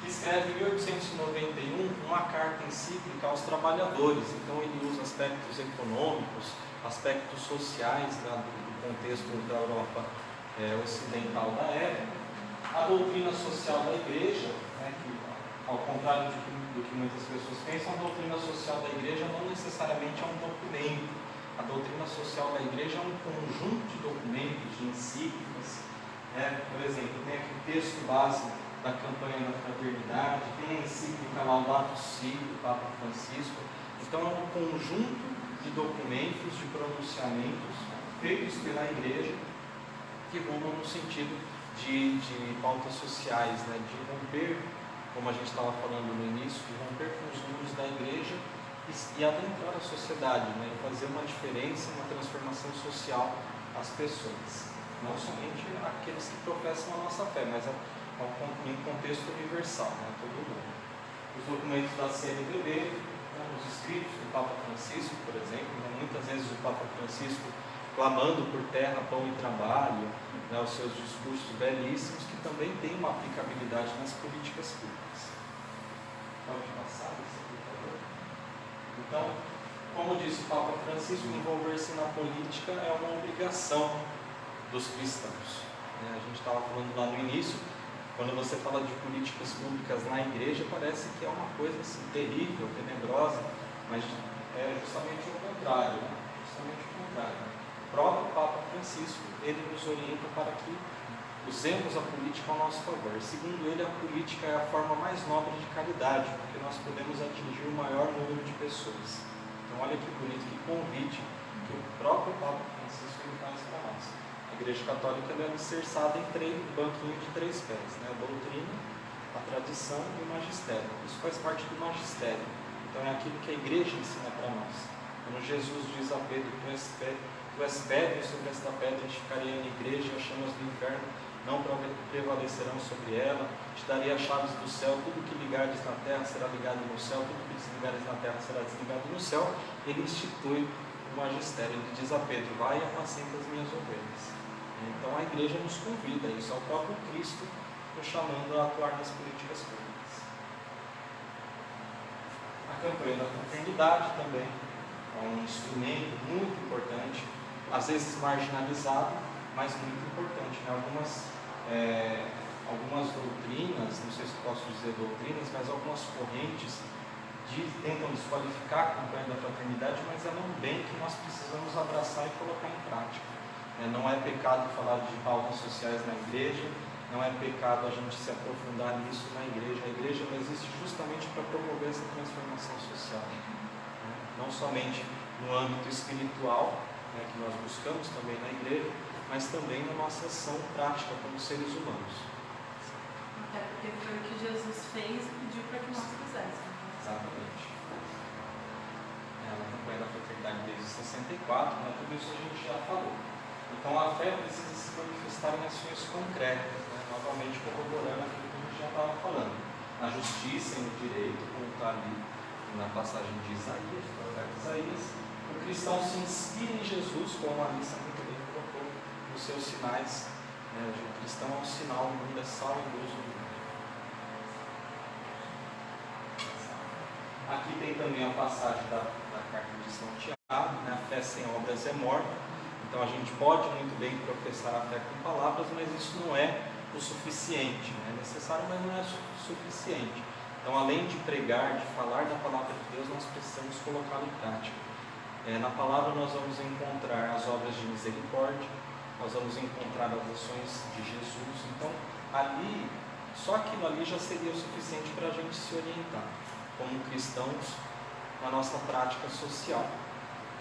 Que escreve em 1891 uma carta encíclica aos trabalhadores. Então ele usa aspectos econômicos, aspectos sociais do contexto da Europa ocidental da época. A doutrina social da igreja, né, que, ao contrário do que muitas pessoas pensam, a doutrina social da igreja não necessariamente é um documento. A doutrina social da igreja é um conjunto de documentos, de encíclicas. Por exemplo, tem aqui o texto base da campanha da fraternidade, tem a encíclica Laudato Si, do Papa Francisco. Então é um conjunto de documentos, de pronunciamentos feitos pela igreja que rumam no sentido de pautas sociais, né? De romper, como a gente estava falando no início, de romper com os muros da igreja e adentrar a sociedade, né? E fazer uma diferença, uma transformação social às pessoas. Não somente aqueles que professam a nossa fé, mas em um contexto universal, né? Todo mundo. Os documentos da CNBB, né? Os escritos do Papa Francisco, por exemplo, né? Muitas vezes o Papa Francisco clamando por terra, pão e trabalho, né? Os seus discursos belíssimos, que também têm uma aplicabilidade nas políticas públicas. Pode passar isso aqui, por favor? Então, como disse o Papa Francisco, envolver-se na política é uma obrigação dos cristãos. A gente estava falando lá no início, quando você fala de políticas públicas na igreja, parece que é uma coisa assim, terrível, tenebrosa, mas é justamente o contrário, né? Justamente o contrário. O próprio Papa Francisco, ele nos orienta para que usemos a política ao nosso favor. Segundo ele, a política é a forma mais nobre de caridade, porque nós podemos atingir o maior número de pessoas. Então, olha que bonito, que convite que o próprio Papa Francisco faz para nós. A Igreja Católica é alicerçada em banquinho de 3 pés, né? A doutrina, a tradição e o magistério. Isso faz parte do magistério. Então, é aquilo que a Igreja ensina para nós. Quando Jesus diz a Pedro, tu és pedra, e sobre esta pedra edificarei a minha igreja, e as chamas do inferno não prevalecerão sobre ela, te darei as chaves do céu, tudo que ligares na terra será ligado no céu, tudo que desligares na terra será desligado no céu. Ele institui o magistério, ele diz a Pedro, vai e apacenta as minhas ovelhas. Então a igreja nos convida, isso é o próprio Cristo nos chamando a atuar nas políticas públicas. A campanha da fraternidade também é um instrumento muito importante, às vezes marginalizado, mas muito importante. Né? Algumas doutrinas, não sei se posso dizer doutrinas, mas algumas correntes tentam desqualificar a campanha da fraternidade, mas é um bem que nós precisamos abraçar e colocar em prática. Não é pecado falar de pautas sociais na igreja, não é pecado a gente se aprofundar nisso na igreja. A igreja não existe justamente para promover essa transformação social, né? Não somente no âmbito espiritual, né, que nós buscamos também na igreja, mas também na nossa ação prática como seres humanos. Até porque foi o que Jesus fez e pediu para que nós fizéssemos. Exatamente. Ela acompanha a fraternidade desde 64, né? Tudo isso a gente já falou. Então a fé precisa se manifestar em ações concretas, né? Novamente corroborando aquilo que a gente já estava falando. Na justiça e no direito, como está ali na passagem de Isaías, do profeta Isaías, o cristão se inspira em Jesus, como a Alissa muito bem colocou nos seus sinais, né? O cristão é um sinal, o mundo é sal e luz do mundo. Aqui tem também a passagem da carta de São Tiago, né? A fé sem obras é morta. Então a gente pode muito bem professar a fé com palavras, mas isso não é o suficiente. É necessário, mas não é suficiente. Então, além de pregar, de falar da palavra de Deus, nós precisamos colocá-la em prática. Na palavra nós vamos encontrar as obras de misericórdia, nós vamos encontrar as ações de Jesus. Então, ali, só aquilo ali já seria o suficiente para a gente se orientar como cristãos na nossa prática social.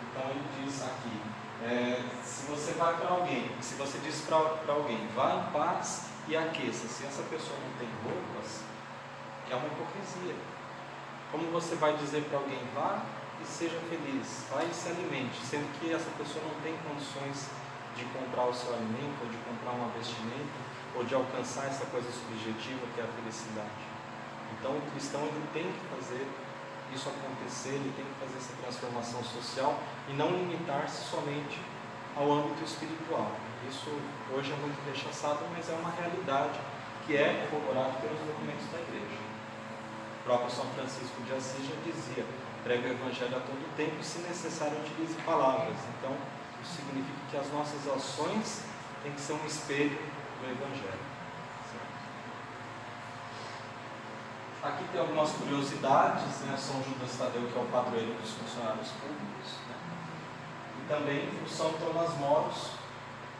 Então ele diz aqui, se você vai para alguém, se você diz para alguém, vá em paz e aqueça, se essa pessoa não tem roupas, é uma hipocrisia. Como você vai dizer para alguém, vá e seja feliz, vá e se alimente, sendo que essa pessoa não tem condições de comprar o seu alimento, ou de comprar uma vestimenta, ou de alcançar essa coisa subjetiva que é a felicidade. Então o cristão ele tem que fazer isso acontecer, ele tem que fazer essa transformação social e não limitar-se somente ao âmbito espiritual. Isso hoje é muito rechaçado, mas é uma realidade que é corroborada pelos documentos da igreja. O próprio São Francisco de Assis já dizia, prega o evangelho a todo tempo e, se necessário, utilize palavras. Então, isso significa que as nossas ações têm que ser um espelho do evangelho. Aqui tem algumas curiosidades, né? São Judas Tadeu, que é o padroeiro dos funcionários públicos, né? E também o São Tomás Moros,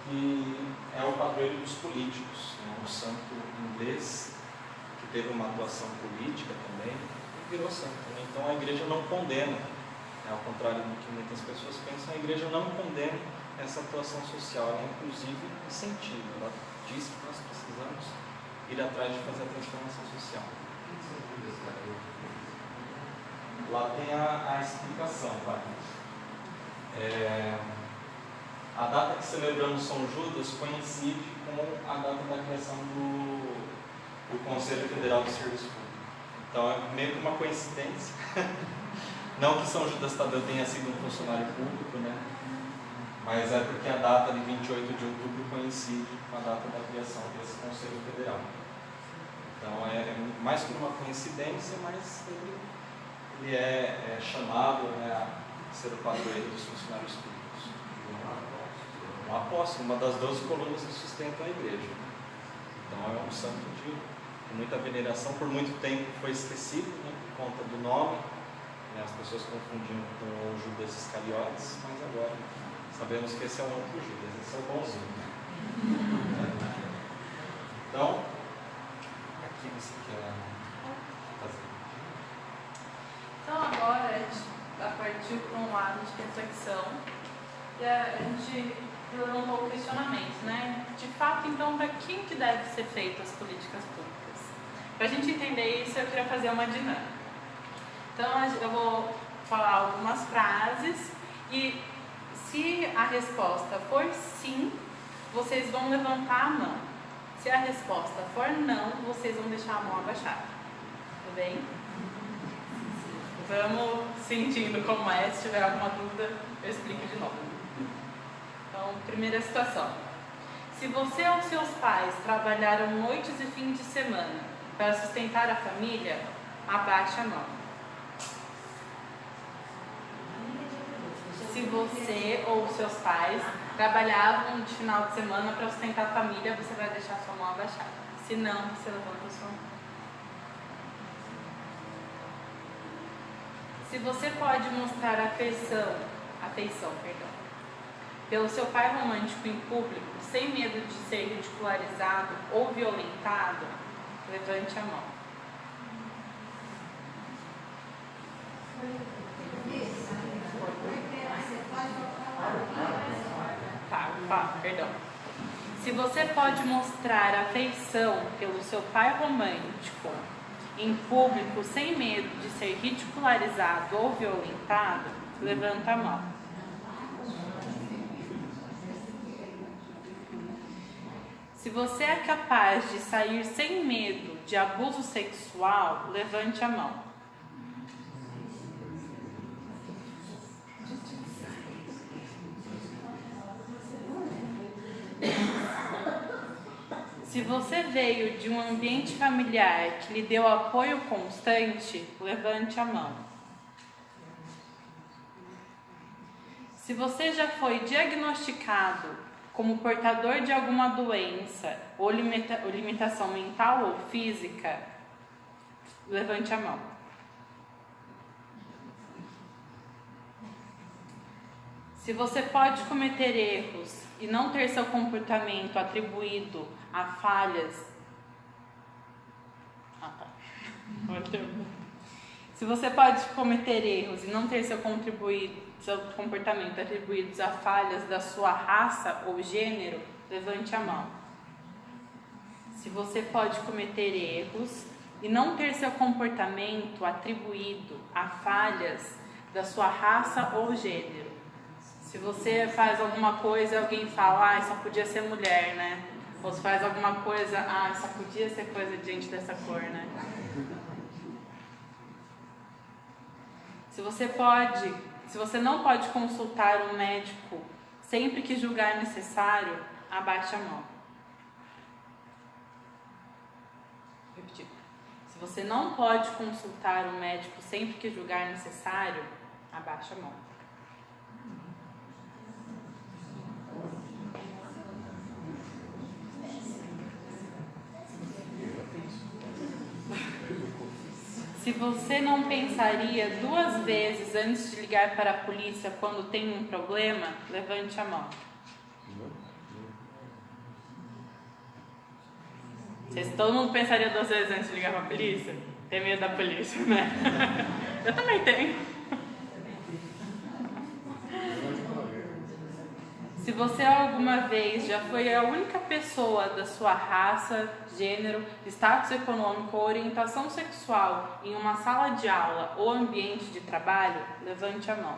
que é o padroeiro dos políticos, né? Um santo inglês que teve uma atuação política também e virou santo, né? Então a igreja não condena, né? Ao contrário do que muitas pessoas pensam, a igreja não condena essa atuação social, ela inclusive incentiva, ela diz que nós precisamos ir atrás de fazer a transformação social. Lá tem a explicação, pai. A data que celebramos São Judas coincide com a data da criação do Conselho Federal do Serviço Público. Então é meio que uma coincidência. Não que São Judas Tadeu tenha sido um funcionário público, né? Mas é porque a data de 28 de outubro coincide com a data da criação desse Conselho Federal. Então é mais que uma coincidência, mas ele é chamado, né, a ser o padroeiro dos funcionários públicos. Um apóstolo, uma das 12 colunas que sustentam a igreja. Então é um santo de muita veneração, por muito tempo foi esquecido, né, por conta do nome, né, as pessoas confundiam com o Judas Iscariotes, mas agora sabemos que esse é o outro Judas, esse é o bonzinho. Então, aqui você quer fazer. Então agora a gente partiu para um lado de reflexão e a gente levantou o questionamento, né? De fato, então, para quem que deve ser feitas as políticas públicas? Para a gente entender isso, eu queria fazer uma dinâmica. Então eu vou falar algumas frases e se a resposta for sim, vocês vão levantar a mão. Se a resposta for não, vocês vão deixar a mão abaixada. Tudo bem? Vamos sentindo como é. Se tiver alguma dúvida, eu explico de novo. Então, primeira situação. Se você ou seus pais trabalharam noites e fins de semana para sustentar a família, abaixe a mão. Se você ou seus pais trabalhavam de final de semana para sustentar a família, você vai deixar sua mão abaixada. Se não, você levanta a sua mão. Se você pode mostrar afeição, pelo seu par romântico em público, sem medo de ser ridicularizado ou violentado, levante a mão. Perdão. Se você pode mostrar afeição pelo seu par romântico em público sem medo de ser ridicularizado ou violentado, levanta a mão. Se você é capaz de sair sem medo de abuso sexual, levante a mão. Se você veio de um ambiente familiar que lhe deu apoio constante, levante a mão. Se você já foi diagnosticado como portador de alguma doença ou limitação mental ou física, levante a mão. Se você pode cometer erros e não ter seu comportamento atribuído a falhas. Se você pode cometer erros e não ter seu comportamento atribuídos a falhas da sua raça ou gênero, levante a mão. Se você pode cometer erros e não ter seu comportamento atribuído a falhas da sua raça ou gênero. Se você faz alguma coisa e alguém fala, só podia ser mulher, né? Ou se faz alguma coisa, só podia ser coisa de gente dessa cor, né? Se você não pode consultar um médico sempre que julgar necessário, abaixe a mão. Repetir. Se você não pode consultar um médico sempre que julgar necessário, abaixe a mão. Se você não pensaria 2 vezes antes de ligar para a polícia quando tem um problema, levante a mão. Todo mundo pensaria 2 vezes antes de ligar para a polícia? Tem medo da polícia, né? Eu também tenho. Se você alguma vez já foi a única pessoa da sua raça, gênero, status econômico ou orientação sexual em uma sala de aula ou ambiente de trabalho, levante a mão.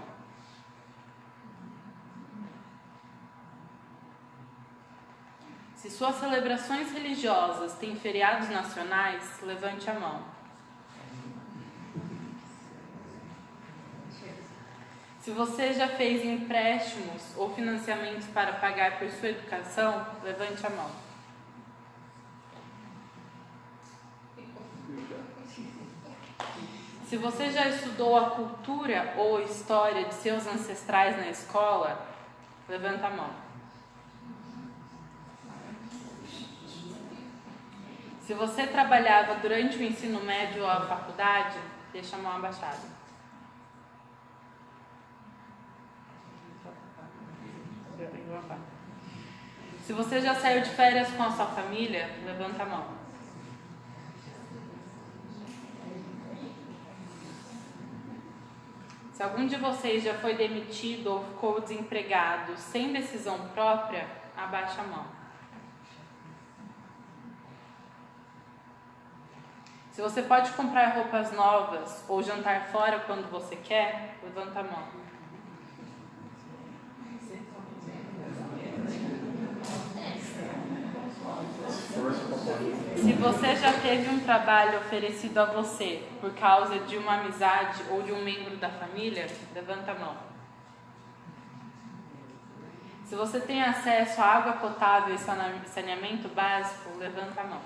Se suas celebrações religiosas têm feriados nacionais, levante a mão. Se você já fez empréstimos ou financiamentos para pagar por sua educação, levante a mão. Se você já estudou a cultura ou história de seus ancestrais na escola, levanta a mão. Se você trabalhava durante o ensino médio ou a faculdade, deixa a mão abaixada. Se você já saiu de férias com a sua família, levanta a mão. Se algum de vocês já foi demitido ou ficou desempregado sem decisão própria, abaixa a mão. Se você pode comprar roupas novas ou jantar fora quando você quer, levanta a mão. Se você já teve um trabalho oferecido a você por causa de uma amizade ou de um membro da família, levanta a mão. Se você tem acesso a água potável e saneamento básico, levanta a mão.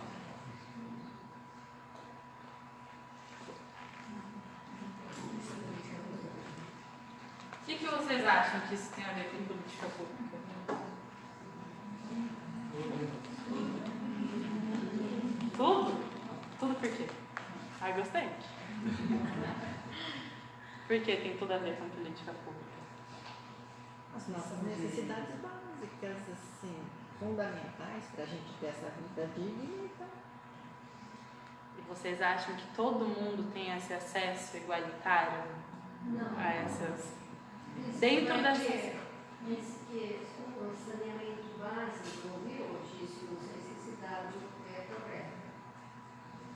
O que vocês acham que isso tem a ver com política pública? Tudo? Tudo por quê? Gostei. Por que tem tudo a ver com política pública? As nossas necessidades básicas, assim, fundamentais para a gente ter essa vida digna. Então, E vocês acham que todo mundo tem esse acesso igualitário Não. a essas? Isso Dentro vai dessas- ter, diz que o saneamento básico, ouviu hoje isso, não sei se esse dado é correto.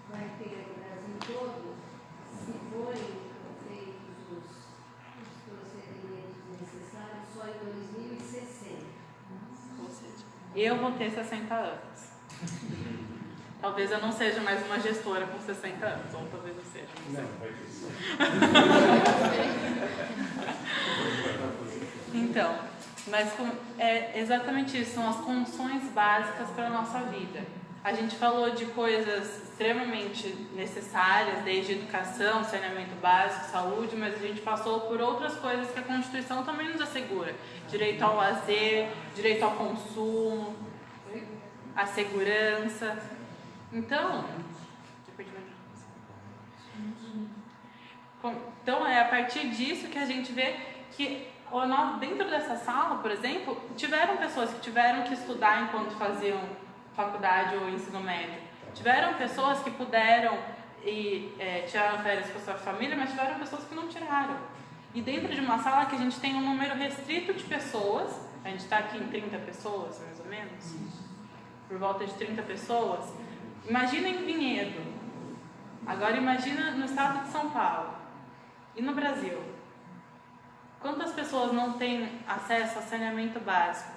Vai ter no Brasil todo, se forem feitos os procedimentos necessários, só em 2060. Ou seja, eu vou ter 60 anos. Talvez eu não seja mais uma gestora com 60 anos, ou talvez eu seja. Não sei. Não, vai ter isso. Então, mas é exatamente isso, são as condições básicas para a nossa vida. A gente falou de coisas extremamente necessárias, desde educação, saneamento básico, saúde, mas a gente passou por outras coisas que a Constituição também nos assegura. Direito ao lazer, direito ao consumo, a segurança. Então, é a partir disso que a gente vê que dentro dessa sala, por exemplo, tiveram pessoas que tiveram que estudar enquanto faziam faculdade ou ensino médio. Tiveram pessoas que puderam e tiraram férias com a sua família, mas tiveram pessoas que não tiraram. E dentro de uma sala que a gente tem um número restrito de pessoas, a gente está aqui em 30 pessoas, mais ou menos, por volta de 30 pessoas. Imagina em Vinhedo, agora imagina no estado de São Paulo e no Brasil. Quantas pessoas não têm acesso a saneamento básico?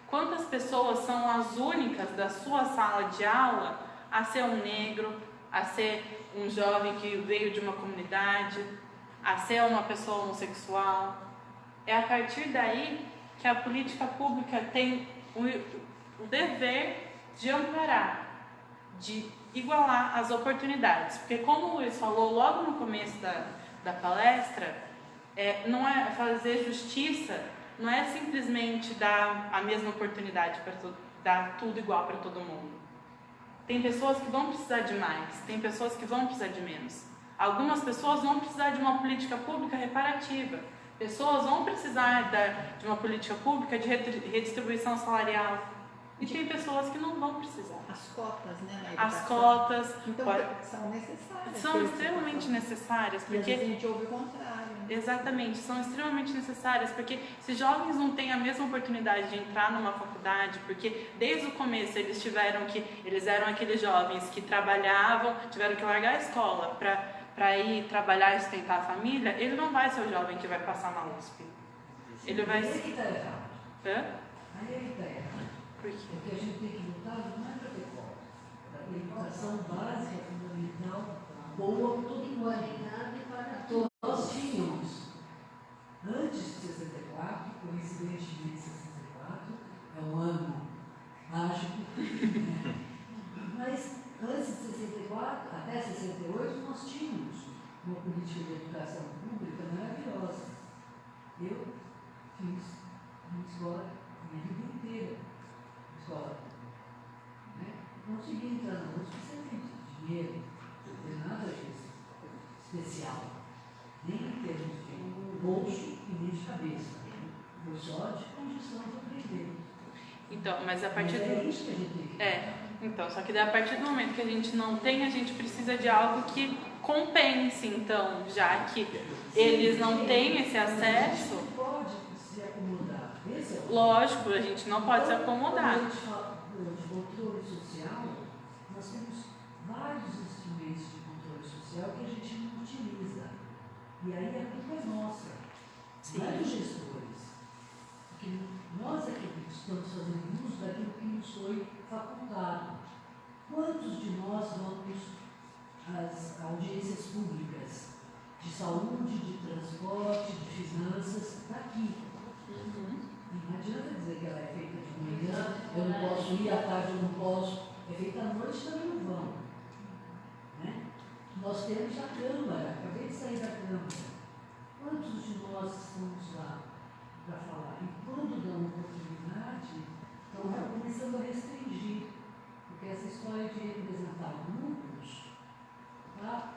Quantas pessoas são as únicas da sua sala de aula a ser um negro, a ser um jovem que veio de uma comunidade, a ser uma pessoa homossexual? É a partir daí que a política pública tem o dever de amparar, de igualar as oportunidades. Porque como o Luiz falou logo no começo da palestra, não é fazer justiça, não é simplesmente dar a mesma oportunidade para dar tudo igual para todo mundo. Tem pessoas que vão precisar de mais, tem pessoas que vão precisar de menos. Algumas pessoas vão precisar de uma política pública reparativa. Pessoas vão precisar de uma política pública de redistribuição salarial. E tem pessoas que não vão precisar. as cotas, né, na educação. As cotas Então, são necessárias. são extremamente necessárias, E às porque vezes a gente ouve o contrário. exatamente, são extremamente necessárias, porque se jovens não têm a mesma oportunidade de entrar numa faculdade, porque desde o começo eles eram aqueles jovens que trabalhavam, tiveram que largar a escola para ir trabalhar e sustentar a família, ele não vai ser o jovem que vai passar na USP. Ele vai Aí é ser... que está errado. Hã? Aí é que está errado. Por quê? Porque a gente tem que lutar não é para ter cota. Para ter educação básica, fundamental, boa, toda igualdade para todos. Nós tínhamos, antes de 64, coincidentemente 64, é um ano mágico, mas antes de 64, até 68, nós tínhamos uma política de educação pública maravilhosa. Eu fiz uma escola minha vida inteira, escola. Né? Não consegui entrar na USP sem ter dinheiro, não tem nada disso especial, nem em termos de bolso e nem de cabeça. Foi só de condição de aprender. Então, mas a partir Mas é isso que a gente tem que então, só que daí, a partir do momento que a gente não tem, a gente precisa de algo que compense, então, já que eles não têm esse acesso. A gente não pode se acomodar. Esse é o Lógico, a gente não pode se acomodar. Quando a gente fala de controle social, nós temos vários instrumentos de controle social que a gente não utiliza. E aí a culpa é nossa, Sim. não é dos gestores. Porque nós é que estamos fazendo uso daquilo que nos foi facultado. Quantos de nós vamos às audiências públicas de saúde, de transporte, de finanças, daqui? Não adianta dizer que ela é feita de manhã, eu não posso ir, à tarde eu não posso. É feita à noite, também não vão. Né? Nós temos a Câmara, acabei de sair da Câmara. Quantos de nós estamos lá para falar? E quando dão oportunidade, estão começando a restringir. Porque essa história de representar grupos está,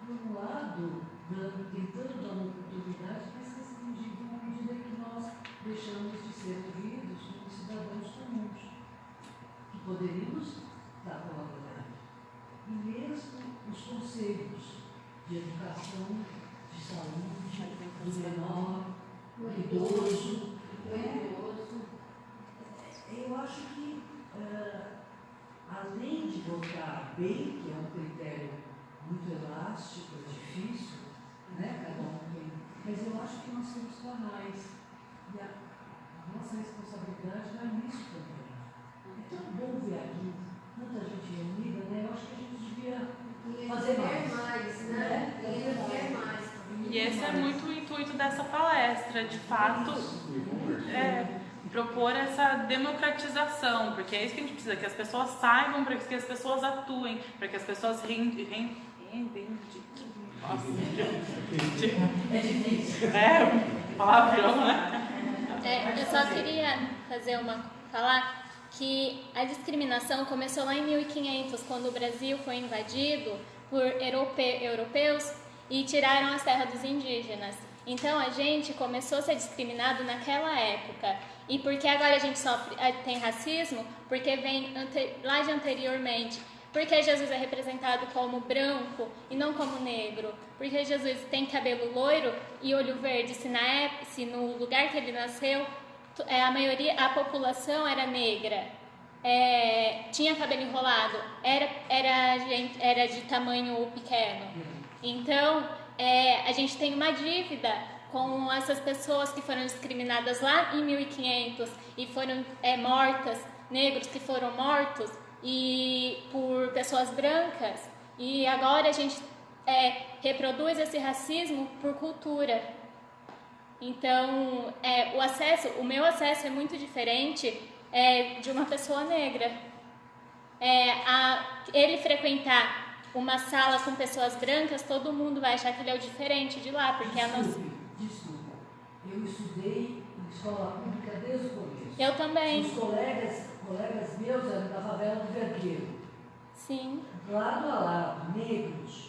por um lado, tentando dar uma oportunidade, mas restringindo à medida que nós menor, o idoso. O idoso. Eu acho que, além de votar bem, que é um critério muito elástico, é difícil, né? Cada um tem. Mas eu acho que nós temos canais. E a nossa responsabilidade vai nisso também. É tão bom ver aqui tanta gente reunida, né? Eu acho que a gente devia fazer mais, né? Fazer mais. E esse é muito o intuito dessa palestra, de fato, propor essa democratização, porque é isso que a gente precisa, que as pessoas saibam, para que as pessoas atuem, para que as pessoas reivindiquem. Nossa. É difícil. Palavrão, né? Eu só queria falar que a discriminação começou lá em 1500, quando o Brasil foi invadido por europeus e tiraram as terras dos indígenas. Então a gente começou a ser discriminado naquela época. E por que agora a gente tem racismo? Porque vem lá de anteriormente. Porque Jesus é representado como branco e não como negro? Porque Jesus tem cabelo loiro e olho verde? Se no lugar que ele nasceu, a população era negra, tinha cabelo enrolado, era de tamanho pequeno. Então, a gente tem uma dívida com essas pessoas que foram discriminadas lá em 1500 e foram mortas, negros que foram mortos e por pessoas brancas, e agora a gente reproduz esse racismo por cultura. Então, o meu acesso é muito diferente de uma pessoa negra. Ele frequentar uma sala com pessoas brancas, todo mundo vai achar que ele é o diferente de lá, porque Desculpa, eu estudei em escola pública desde o começo. Eu também. Os colegas meus eram da favela do Vergueiro. Sim. Lado a lado, negros.